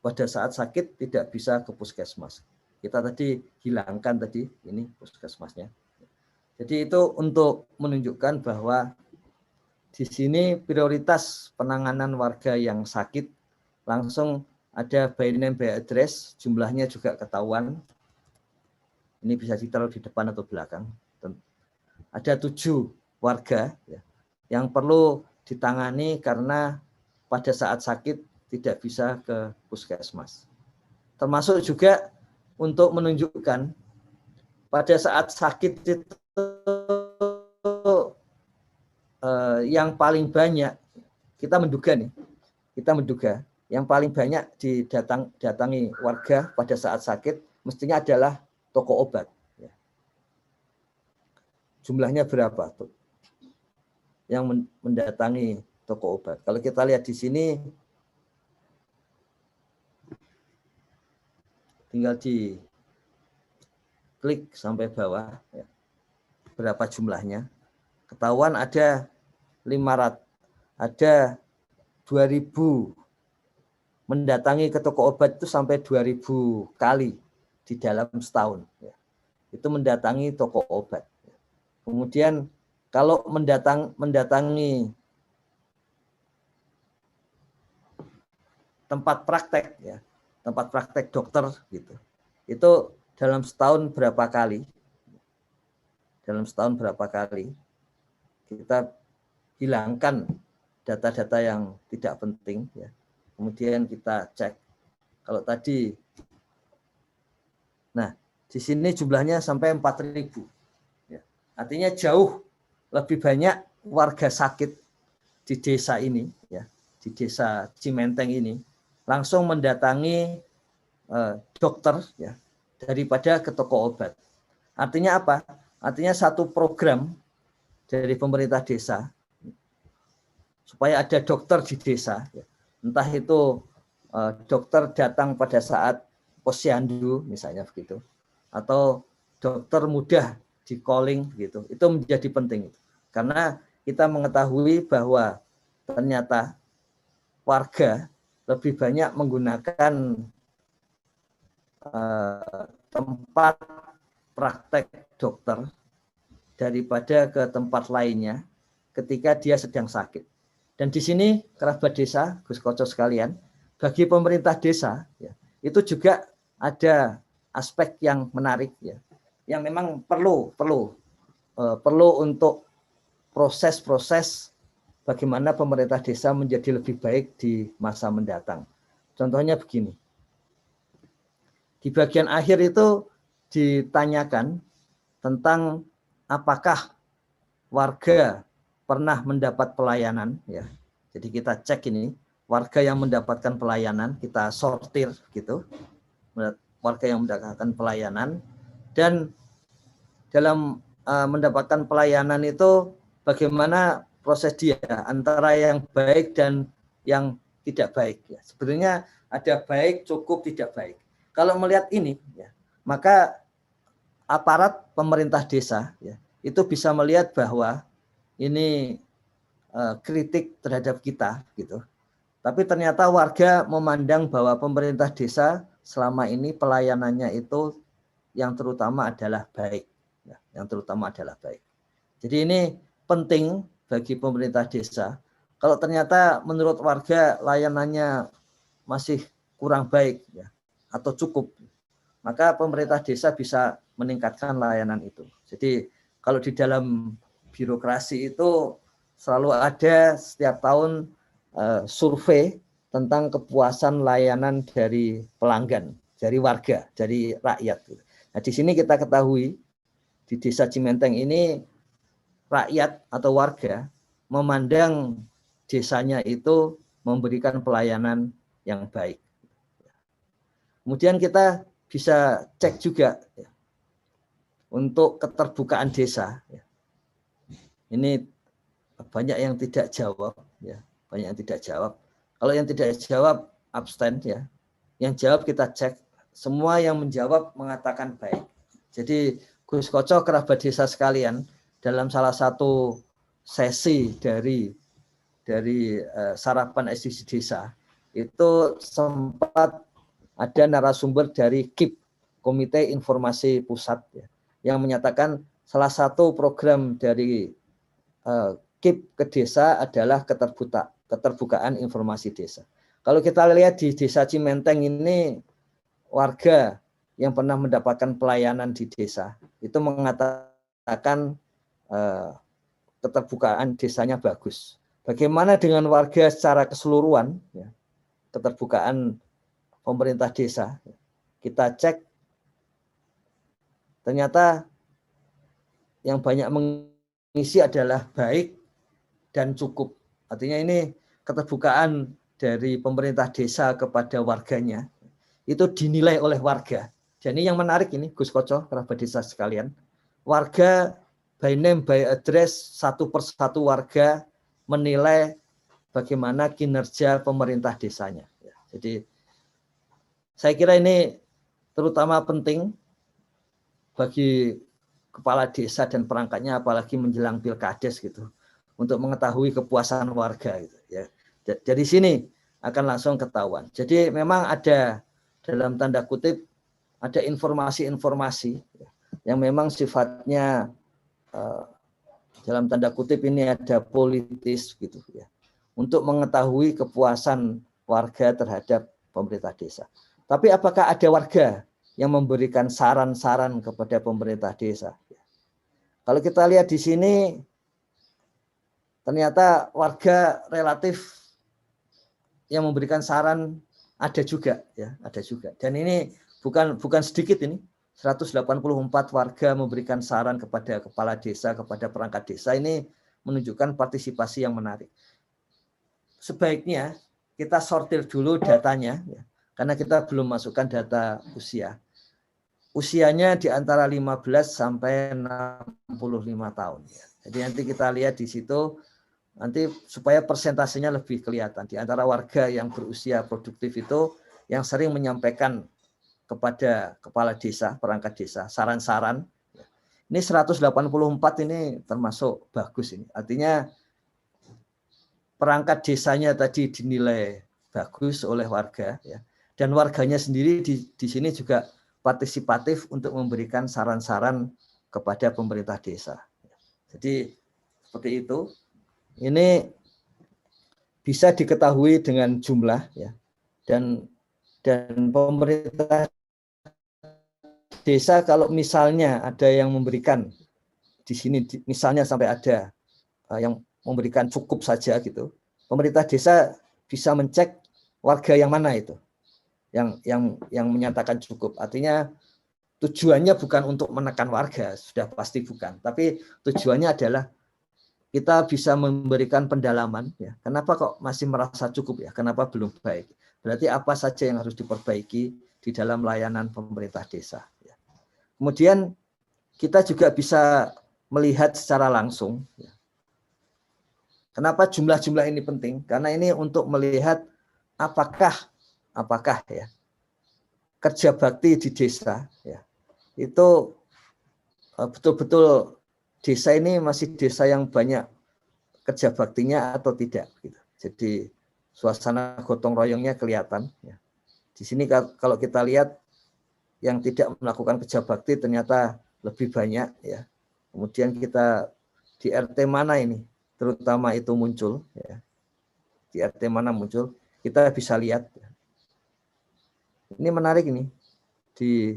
Pada saat sakit tidak bisa ke puskesmas. Kita tadi hilangkan tadi ini puskesmasnya. Jadi itu untuk menunjukkan bahwa di sini prioritas penanganan warga yang sakit langsung ada by name by address, jumlahnya juga ketahuan. Ini bisa ditaruh di depan atau belakang. Ada 7 warga ya, yang perlu ditangani karena pada saat sakit tidak bisa ke puskesmas. Termasuk juga untuk menunjukkan pada saat sakit itu yang paling banyak kita menduga yang paling banyak didatangi warga pada saat sakit mestinya adalah toko obat. Jumlahnya berapa tuh yang mendatangi toko obat? Kalau kita lihat di sini tinggal di klik sampai bawah ya. Berapa jumlahnya? Ketahuan ada 500, ada 2000 mendatangi ke toko obat itu sampai 2000 kali di dalam setahun ya. Itu mendatangi toko obat. Kemudian kalau mendatangi tempat praktek ya, tempat praktek dokter gitu. Itu dalam setahun berapa kali? Dalam setahun berapa kali? Kita hilangkan data-data yang tidak penting ya. Kemudian kita cek. Kalau tadi nah, di sini jumlahnya sampai 4.000. Ya. Artinya jauh lebih banyak warga sakit di desa ini ya, di desa Cimenteng ini langsung mendatangi dokter ya daripada ke toko obat. Artinya apa? Artinya satu program dari pemerintah desa supaya ada dokter di desa ya. Entah itu dokter datang pada saat posyandu misalnya begitu, atau dokter mudah di calling gitu. Itu menjadi penting karena kita mengetahui bahwa ternyata warga lebih banyak menggunakan tempat praktek dokter daripada ke tempat lainnya ketika dia sedang sakit. Dan di sini kerabat desa, Gus Koco sekalian, bagi pemerintah desa ya, itu juga ada aspek yang menarik ya, yang memang perlu untuk proses-proses bagaimana pemerintah desa menjadi lebih baik di masa mendatang. Contohnya begini. Di bagian akhir itu ditanyakan tentang apakah warga pernah mendapat pelayanan ya. Jadi kita cek ini warga yang mendapatkan pelayanan, kita sortir gitu. Warga yang mendapatkan pelayanan dan dalam mendapatkan pelayanan itu bagaimana proses dia antara yang baik dan yang tidak baik. Ya. Sebetulnya ada baik, cukup, tidak baik. Kalau melihat ini, ya, maka aparat pemerintah desa ya, itu bisa melihat bahwa ini kritik terhadap kita, gitu. Tapi ternyata warga memandang bahwa pemerintah desa selama ini pelayanannya itu yang terutama adalah baik. Ya, yang terutama adalah baik. Jadi ini penting bagi pemerintah desa. Kalau ternyata menurut warga layanannya masih kurang baik ya, atau cukup, maka pemerintah desa bisa meningkatkan layanan itu. Jadi kalau di dalam birokrasi itu selalu ada setiap tahun survei tentang kepuasan layanan dari pelanggan, dari warga, dari rakyat. Nah, di sini kita ketahui di Desa Cimenteng ini rakyat atau warga memandang desanya itu memberikan pelayanan yang baik. Kemudian kita bisa cek juga ya, untuk keterbukaan desa. Ya. Ini banyak yang tidak jawab, ya, banyak yang tidak jawab. Kalau yang tidak jawab abstain, ya. Yang jawab kita cek. Semua yang menjawab mengatakan baik. Jadi Gus Koco, kerabat desa sekalian, dalam salah satu sesi dari sarapan SDGs desa itu sempat ada narasumber dari KIP, Komite Informasi Pusat, ya, yang menyatakan salah satu program dari KIP ke desa adalah keterbukaan informasi desa. Kalau kita lihat di Desa Cimenteng ini, warga yang pernah mendapatkan pelayanan di desa itu mengatakan keterbukaan desanya bagus. Bagaimana dengan warga secara keseluruhan, ya, keterbukaan pemerintah desa? Kita cek, ternyata yang banyak mengisi adalah baik dan cukup. Artinya ini keterbukaan dari pemerintah desa kepada warganya itu dinilai oleh warga. Jadi yang menarik ini, Gus Koco, kerabat desa sekalian, warga by name, by address, satu persatu warga menilai bagaimana kinerja pemerintah desanya. Jadi saya kira ini terutama penting bagi kepala desa dan perangkatnya, apalagi menjelang pilkades gitu, untuk mengetahui kepuasan warga gitu, ya. Dari sini akan langsung ketahuan. Jadi memang ada dalam tanda kutip ada informasi-informasi yang memang sifatnya dalam tanda kutip ini ada politis gitu ya, untuk mengetahui kepuasan warga terhadap pemerintah desa. Tapi apakah ada warga yang memberikan saran-saran kepada pemerintah desa? Kalau kita lihat di sini, ternyata warga relatif yang memberikan saran ada juga, ya, ada juga. Dan ini bukan sedikit ini. 184 warga memberikan saran kepada kepala desa, kepada perangkat desa. Ini menunjukkan partisipasi yang menarik. Sebaiknya kita sortir dulu datanya, ya, karena kita belum masukkan data usia. Usianya di antara 15 sampai 65 tahun. Ya. Jadi nanti kita lihat di situ, nanti supaya persentasenya lebih kelihatan. Di antara warga yang berusia produktif itu, yang sering menyampaikan kepada kepala desa, perangkat desa, saran-saran. Ini 184 ini termasuk bagus ini. Artinya perangkat desanya tadi dinilai bagus oleh warga, ya. Dan warganya sendiri di sini juga partisipatif untuk memberikan saran-saran kepada pemerintah desa. Jadi seperti itu. Ini bisa diketahui dengan jumlah, ya. Dan pemerintah desa kalau misalnya ada yang memberikan di sini, misalnya sampai ada yang memberikan cukup saja gitu, pemerintah desa bisa mencek warga yang mana itu yang menyatakan cukup. Artinya tujuannya bukan untuk menekan warga, sudah pasti bukan, tapi tujuannya adalah kita bisa memberikan pendalaman, ya. Kenapa kok masih merasa cukup, ya? Kenapa belum baik? Berarti apa saja yang harus diperbaiki di dalam layanan pemerintah desa. Ya. Kemudian kita juga bisa melihat secara langsung, ya. Kenapa jumlah-jumlah ini penting? Karena ini untuk melihat apakah ya kerja bakti di desa ya itu betul-betul desa ini masih desa yang banyak kerja baktinya atau tidak gitu. Jadi suasana gotong royongnya kelihatan ya. Di sini kalau kita lihat yang tidak melakukan kerja bakti ternyata lebih banyak ya. Kemudian kita di RT mana ini terutama itu muncul ya. Di RT mana muncul kita bisa lihat ya. Ini menarik ini di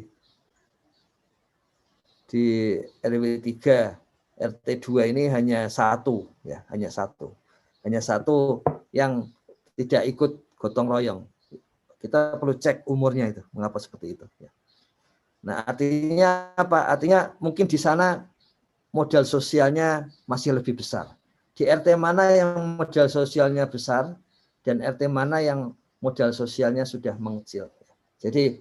RW 3 RT 2 ini hanya satu ya, hanya satu yang tidak ikut gotong royong. Kita perlu cek umurnya itu, mengapa seperti itu ya. Nah, artinya apa? Artinya mungkin di sana modal sosialnya masih lebih besar. Di RT mana yang modal sosialnya besar dan RT mana yang modal sosialnya sudah mengecil. Jadi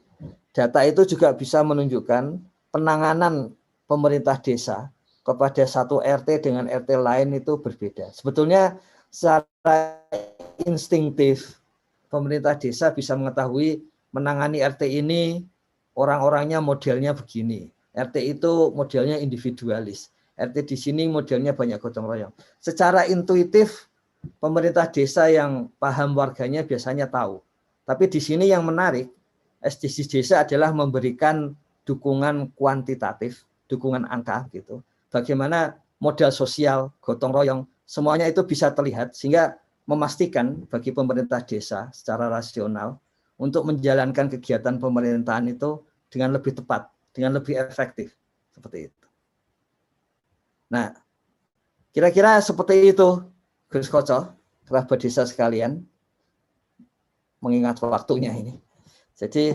data itu juga bisa menunjukkan penanganan pemerintah desa kepada satu RT dengan RT lain itu berbeda. Sebetulnya secara instinktif pemerintah desa bisa mengetahui menangani RT ini orang-orangnya modelnya begini. RT itu modelnya individualis. RT di sini modelnya banyak gotong royong. Secara intuitif pemerintah desa yang paham warganya biasanya tahu. Tapi di sini yang menarik, SDGs desa adalah memberikan dukungan kuantitatif, dukungan angka gitu. Bagaimana modal sosial, gotong royong, semuanya itu bisa terlihat sehingga memastikan bagi pemerintah desa secara rasional untuk menjalankan kegiatan pemerintahan itu dengan lebih tepat, dengan lebih efektif. Seperti itu. Nah, kira-kira seperti itu, Gus Koco, kerabat desa sekalian, mengingat waktunya ini. Jadi,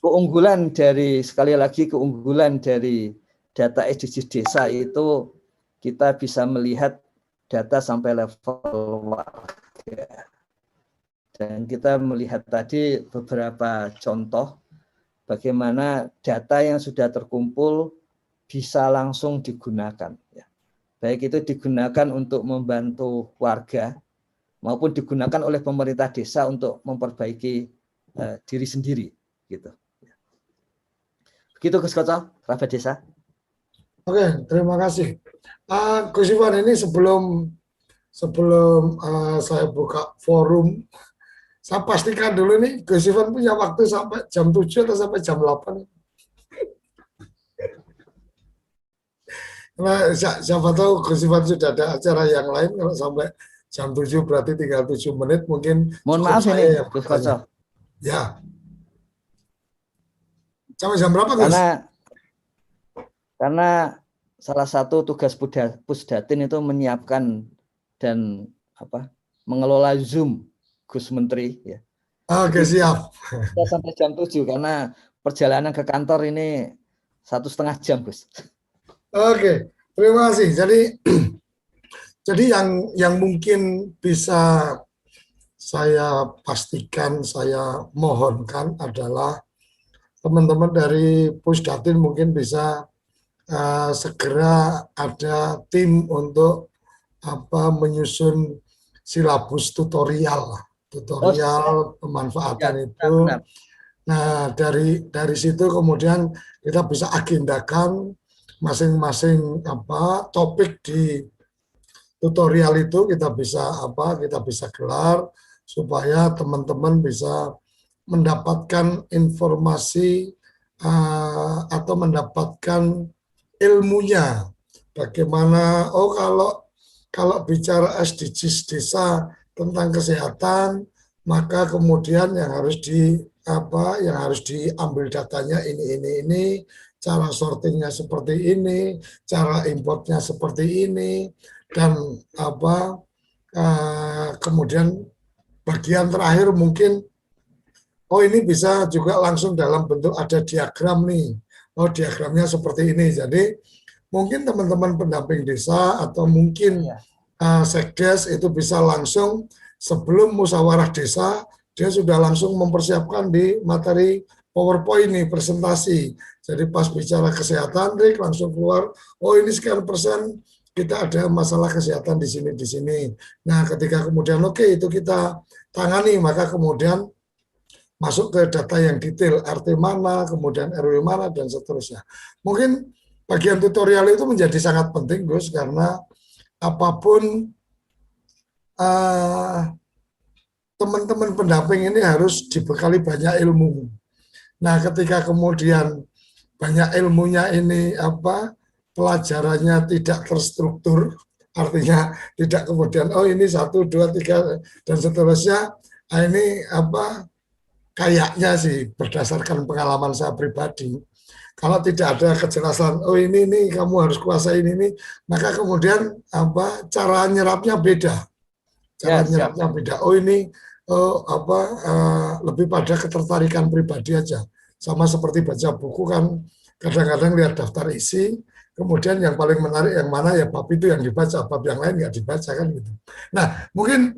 keunggulan dari, sekali lagi keunggulan dari data SDGs desa itu kita bisa melihat data sampai level warga. Dan kita melihat tadi beberapa contoh bagaimana data yang sudah terkumpul bisa langsung digunakan. Baik itu digunakan untuk membantu warga maupun digunakan oleh pemerintah desa untuk memperbaiki diri sendiri. Gitu. Begitu Gus Koco, kerabat desa. Oke, terima kasih. Gus Iwan, ini sebelum saya buka forum, saya pastikan dulu nih, Gus Iwan punya waktu sampai jam 7 atau sampai jam 8? Nah, siapa tahu Gus Iwan sudah ada acara yang lain, kalau sampai jam 7 berarti tinggal 7 menit mungkin. Mohon maaf ini, Gus Koco. Ya. Sampai jam berapa, Gus? Karena salah satu tugas Pusdatin itu menyiapkan dan mengelola Zoom Gus Menteri ya. Oke, siap. Kita sampai jam 7 karena perjalanan ke kantor ini 1,5 jam, Gus. Oke, terima kasih. Jadi yang mungkin bisa saya pastikan, saya mohonkan adalah teman-teman dari Pusdatin mungkin bisa segera ada tim untuk menyusun silabus tutorial pemanfaatan itu. Nah, dari situ kemudian kita bisa agendakan masing-masing topik di tutorial itu kita bisa gelar supaya teman-teman bisa mendapatkan informasi atau mendapatkan ilmunya. Bagaimana kalau bicara SDGs desa tentang kesehatan, maka kemudian yang harus diambil datanya ini, cara sortingnya seperti ini, cara importnya seperti ini, dan kemudian bagian terakhir mungkin ini bisa juga langsung dalam bentuk ada diagram nih. Diagramnya seperti ini. Jadi mungkin teman-teman pendamping desa atau mungkin sekdes itu bisa langsung sebelum musyawarah desa dia sudah langsung mempersiapkan di materi PowerPoint nih, presentasi. Jadi pas bicara kesehatan, Rik, langsung keluar, ini sekian persen kita ada masalah kesehatan di sini. Nah, ketika kemudian oke, itu kita tangani, maka kemudian masuk ke data yang detail, RT mana, kemudian RW mana, dan seterusnya. Mungkin bagian tutorial itu menjadi sangat penting, Gus, karena apapun teman-teman pendamping ini harus dibekali banyak ilmu. Nah, ketika kemudian banyak ilmunya ini pelajarannya tidak terstruktur, artinya tidak kemudian ini 1, 2, 3 dan seterusnya. Nah, ini kayaknya sih berdasarkan pengalaman saya pribadi, kalau tidak ada kejelasan, ini kamu harus kuasai ini, maka kemudian cara nyerapnya beda. Nyerapnya beda. Lebih pada ketertarikan pribadi aja. Sama seperti baca buku kan, kadang-kadang lihat daftar isi, kemudian yang paling menarik yang mana, ya bab itu yang dibaca, bab yang lain nggak dibaca kan gitu. Nah, mungkin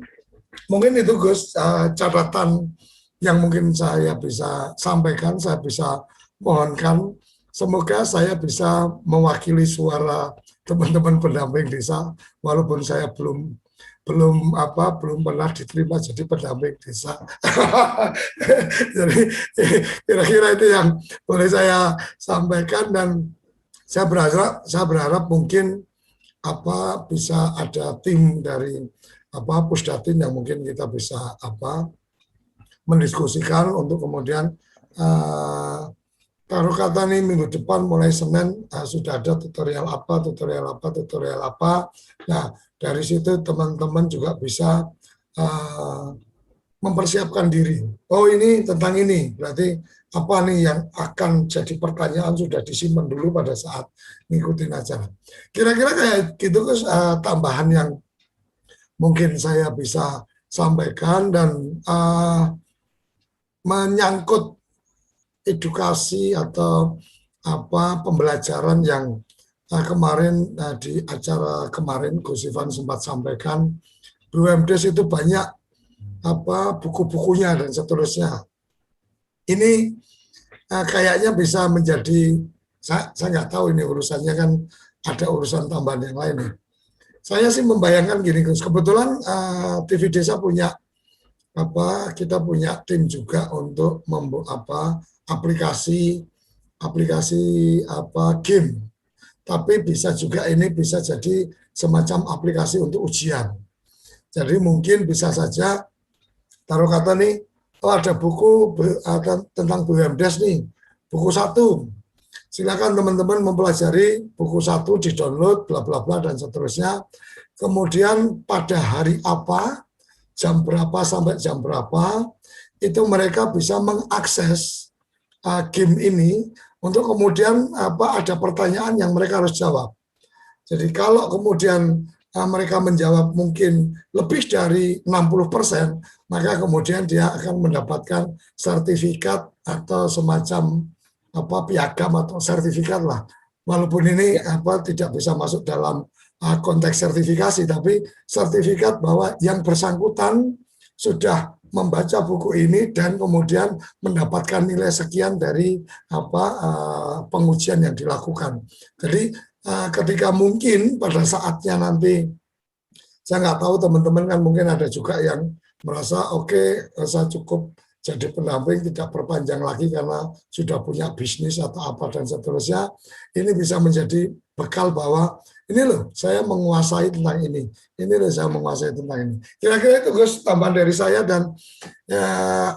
itu Gus, catatan yang mungkin saya bisa sampaikan, saya bisa mohonkan, semoga saya bisa mewakili suara teman-teman pendamping desa, walaupun saya belum pernah diterima jadi pendamping desa. Jadi kira-kira itu yang boleh saya sampaikan, dan saya berharap mungkin bisa ada tim dari Pusdatin yang mungkin kita bisa mendiskusikan untuk kemudian taruh kata nih minggu depan mulai Senin sudah ada tutorial apa. Nah, dari situ teman-teman juga bisa mempersiapkan diri. Oh, ini tentang ini, berarti apa nih yang akan jadi pertanyaan sudah disimpan dulu pada saat ngikutin acara. Kira-kira kayak gitu Gus, tambahan yang mungkin saya bisa sampaikan, dan menyangkut edukasi atau pembelajaran yang kemarin di acara kemarin Gus Ivan sempat sampaikan, BUMDes itu banyak buku-bukunya dan seterusnya. Ini kayaknya bisa menjadi, saya nggak tahu ini urusannya kan, ada urusan tambahan yang lain. Saya sih membayangkan gini Gus, kebetulan TV Desa punya kita punya tim juga untuk membuat aplikasi game. Tapi bisa juga ini bisa jadi semacam aplikasi untuk ujian. Jadi mungkin bisa saja taruh kata nih, ada buku tentang BUMDes nih, buku 1. Silakan teman-teman mempelajari buku 1, di-download, bla bla bla dan seterusnya. Kemudian pada hari apa, jam berapa sampai jam berapa, itu mereka bisa mengakses game ini untuk kemudian ada pertanyaan yang mereka harus jawab. Jadi kalau kemudian mereka menjawab mungkin lebih dari 60%, maka kemudian dia akan mendapatkan sertifikat atau semacam piagam atau sertifikat lah. Walaupun ini tidak bisa masuk dalam konteks sertifikasi, tapi sertifikat bahwa yang bersangkutan sudah membaca buku ini dan kemudian mendapatkan nilai sekian dari pengujian yang dilakukan. Jadi ketika mungkin pada saatnya nanti, saya nggak tahu teman-teman kan mungkin ada juga yang merasa oke, saya cukup jadi pendamping, tidak perpanjang lagi karena sudah punya bisnis atau apa dan seterusnya. Ini bisa menjadi bekal bahwa ini loh saya menguasai tentang ini loh saya menguasai tentang ini. Kira-kira itu Gus tambahan dari saya, dan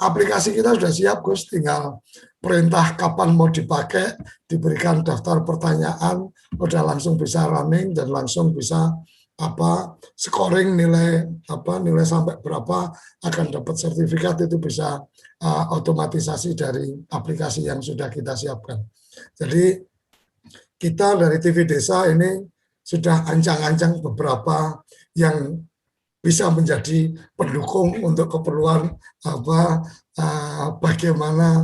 aplikasi kita sudah siap Gus, tinggal perintah kapan mau dipakai, diberikan daftar pertanyaan, udah langsung bisa running dan langsung bisa scoring nilai sampai berapa akan dapat sertifikat, itu bisa otomatisasi dari aplikasi yang sudah kita siapkan. Jadi kita dari TV Desa ini sudah ancang-ancang beberapa yang bisa menjadi pendukung untuk keperluan bagaimana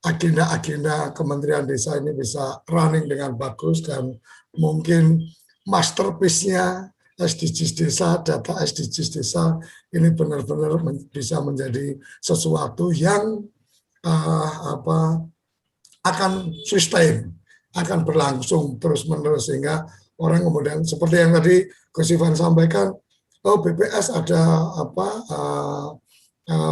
agenda-agenda Kementerian Desa ini bisa running dengan bagus, dan mungkin masterpiece-nya SDGs Desa, data SDGs Desa ini benar-benar bisa menjadi sesuatu yang akan sustain, akan berlangsung terus-menerus, sehingga orang kemudian seperti yang tadi Gus Ivan sampaikan, oh BPS ada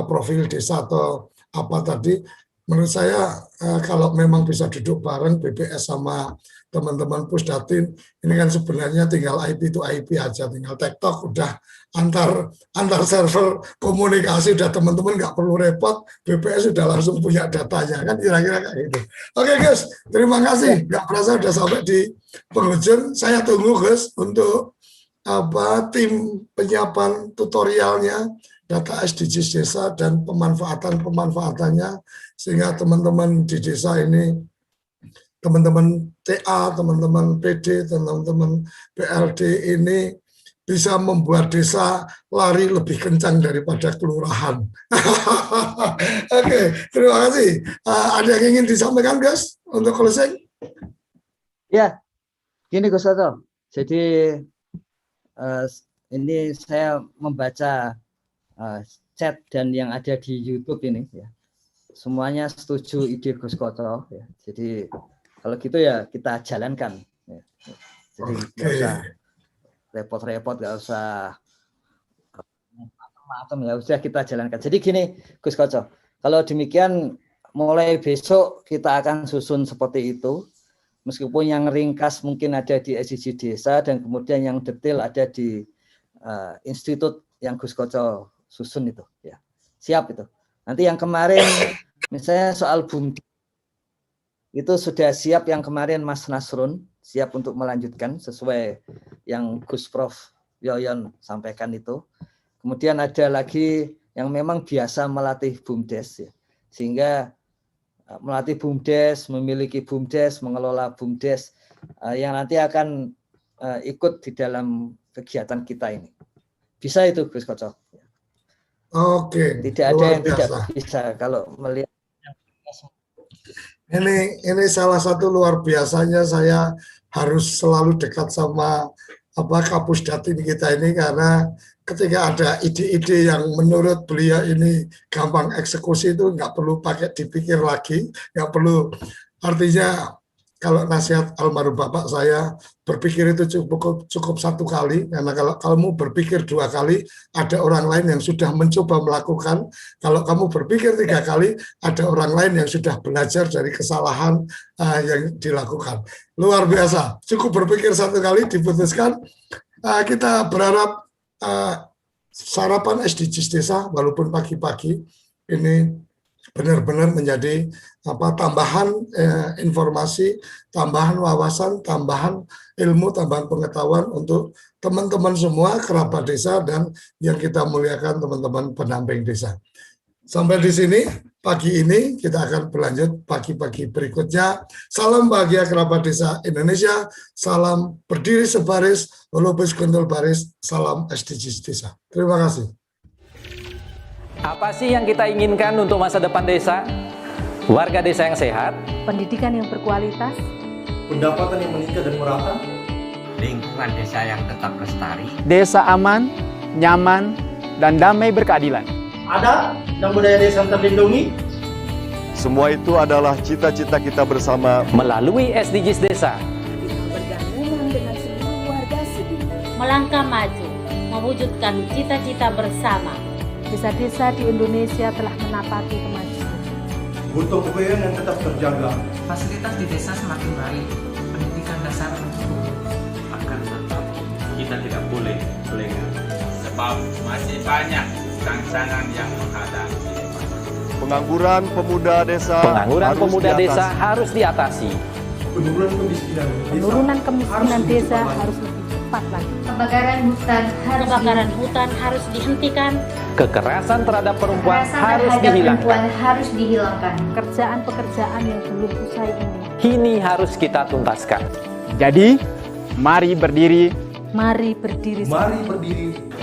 profil desa atau apa tadi. Menurut saya kalau memang bisa duduk bareng BPS sama teman-teman Pusdatin, ini kan sebenarnya tinggal IP to IP aja, tinggal TikTok udah antar server komunikasi, udah teman-teman nggak perlu repot, BPS sudah langsung punya datanya, kan kira-kira kayak gitu. Oke Gus, terima kasih. Nggak berasa udah sampai di penghujung. Saya tunggu Gus untuk tim penyiapan tutorialnya data SDGs desa dan pemanfaatannya, sehingga teman-teman di desa ini, teman-teman TA, teman-teman PD, teman-teman BLD ini bisa membuat desa lari lebih kencang daripada kelurahan. Oke, terima kasih. Ada yang ingin disampaikan, Gus, untuk closing? Ya, gini Gus Toto. Jadi ini saya membaca chat dan yang ada di YouTube ini, ya. Semuanya setuju ide Gus Koto, ya. Jadi kalau gitu ya kita jalankan, ya. Jadi nggak usah repot-repot, nggak usah macam-macam, ya udah kita jalankan. Jadi gini Gus Koto, kalau demikian mulai besok kita akan susun seperti itu, meskipun yang ringkas mungkin ada di SDG desa dan kemudian yang detail ada di institut yang Gus Koco susun itu, ya. Siap itu. Nanti yang kemarin misalnya soal BUMDes itu sudah siap, yang kemarin Mas Nasrun siap untuk melanjutkan sesuai yang Gus Prof Yoyon sampaikan itu. Kemudian ada lagi yang memang biasa melatih BUMDes, ya. Sehingga melatih BUMDes, memiliki BUMDes, mengelola BUMDes yang nanti akan ikut di dalam kegiatan kita ini. Bisa itu Gus Koco. Oke. Tidak ada yang tidak bisa kalau melihat. Ini salah satu luar biasanya, saya harus selalu dekat sama Kapusdatin kita ini, karena ketika ada ide-ide yang menurut beliau ini gampang eksekusi, itu nggak perlu pakai dipikir lagi, nggak perlu. Artinya kalau nasihat almarhum bapak saya, berpikir itu cukup satu kali, karena kalau kamu berpikir 2 kali, ada orang lain yang sudah mencoba melakukan. Kalau kamu berpikir 3 kali, ada orang lain yang sudah belajar dari kesalahan yang dilakukan. Luar biasa, cukup berpikir 1 kali, diputuskan. Kita berharap sarapan SDGs desa, walaupun pagi-pagi, ini benar-benar menjadi tambahan informasi, tambahan wawasan, tambahan ilmu, tambahan pengetahuan untuk teman-teman semua kerabat desa dan yang kita muliakan teman-teman pendamping desa. Sampai di sini pagi ini, kita akan berlanjut pagi-pagi berikutnya. Salam bahagia kerabat desa Indonesia, salam berdiri sebaris, lulus kuntul baris, salam SDGs desa. Terima kasih. Apa sih yang kita inginkan untuk masa depan desa? Warga desa yang sehat, pendidikan yang berkualitas, pendapatan yang meningkat dan merata, lingkungan desa yang tetap lestari, desa aman, nyaman, dan damai berkeadilan. adat dan budaya desa terlindungi. Semua itu adalah cita-cita kita bersama melalui SDGs desa. bergandengan dengan seluruh warga sekitar. Melangkah maju, mewujudkan cita-cita bersama. Desa-desa di Indonesia telah menapaki kemajuan. Gotong royong yang tetap terjaga. Fasilitas di desa semakin baik, pendidikan dasar mencukupi. Akan tetap kita tidak boleh lengah, sebab masih banyak tantangan yang menghadapi. pengangguran pemuda desa. Harus diatasi. Penurunan kemiskinan desa harus lebih cepat lagi. Kebakaran hutan harus dihentikan. Kekerasan terhadap perempuan harus dihilangkan. Pekerjaan-pekerjaan yang belum usai ini. Kini harus kita tuntaskan. Jadi, mari berdiri. Mari berdiri.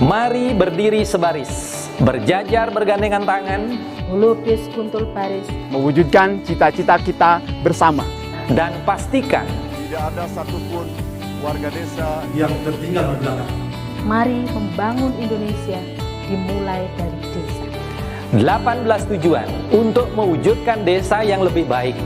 Mari berdiri sebaris. Berjajar bergandengan tangan. Lupis kuntul baris. Mewujudkan cita-cita kita bersama. Dan pastikan Tidak ada satupun warga desa yang tertinggal di belakang. Mari membangun Indonesia dimulai dari desa. 18 tujuan untuk mewujudkan desa yang lebih baik.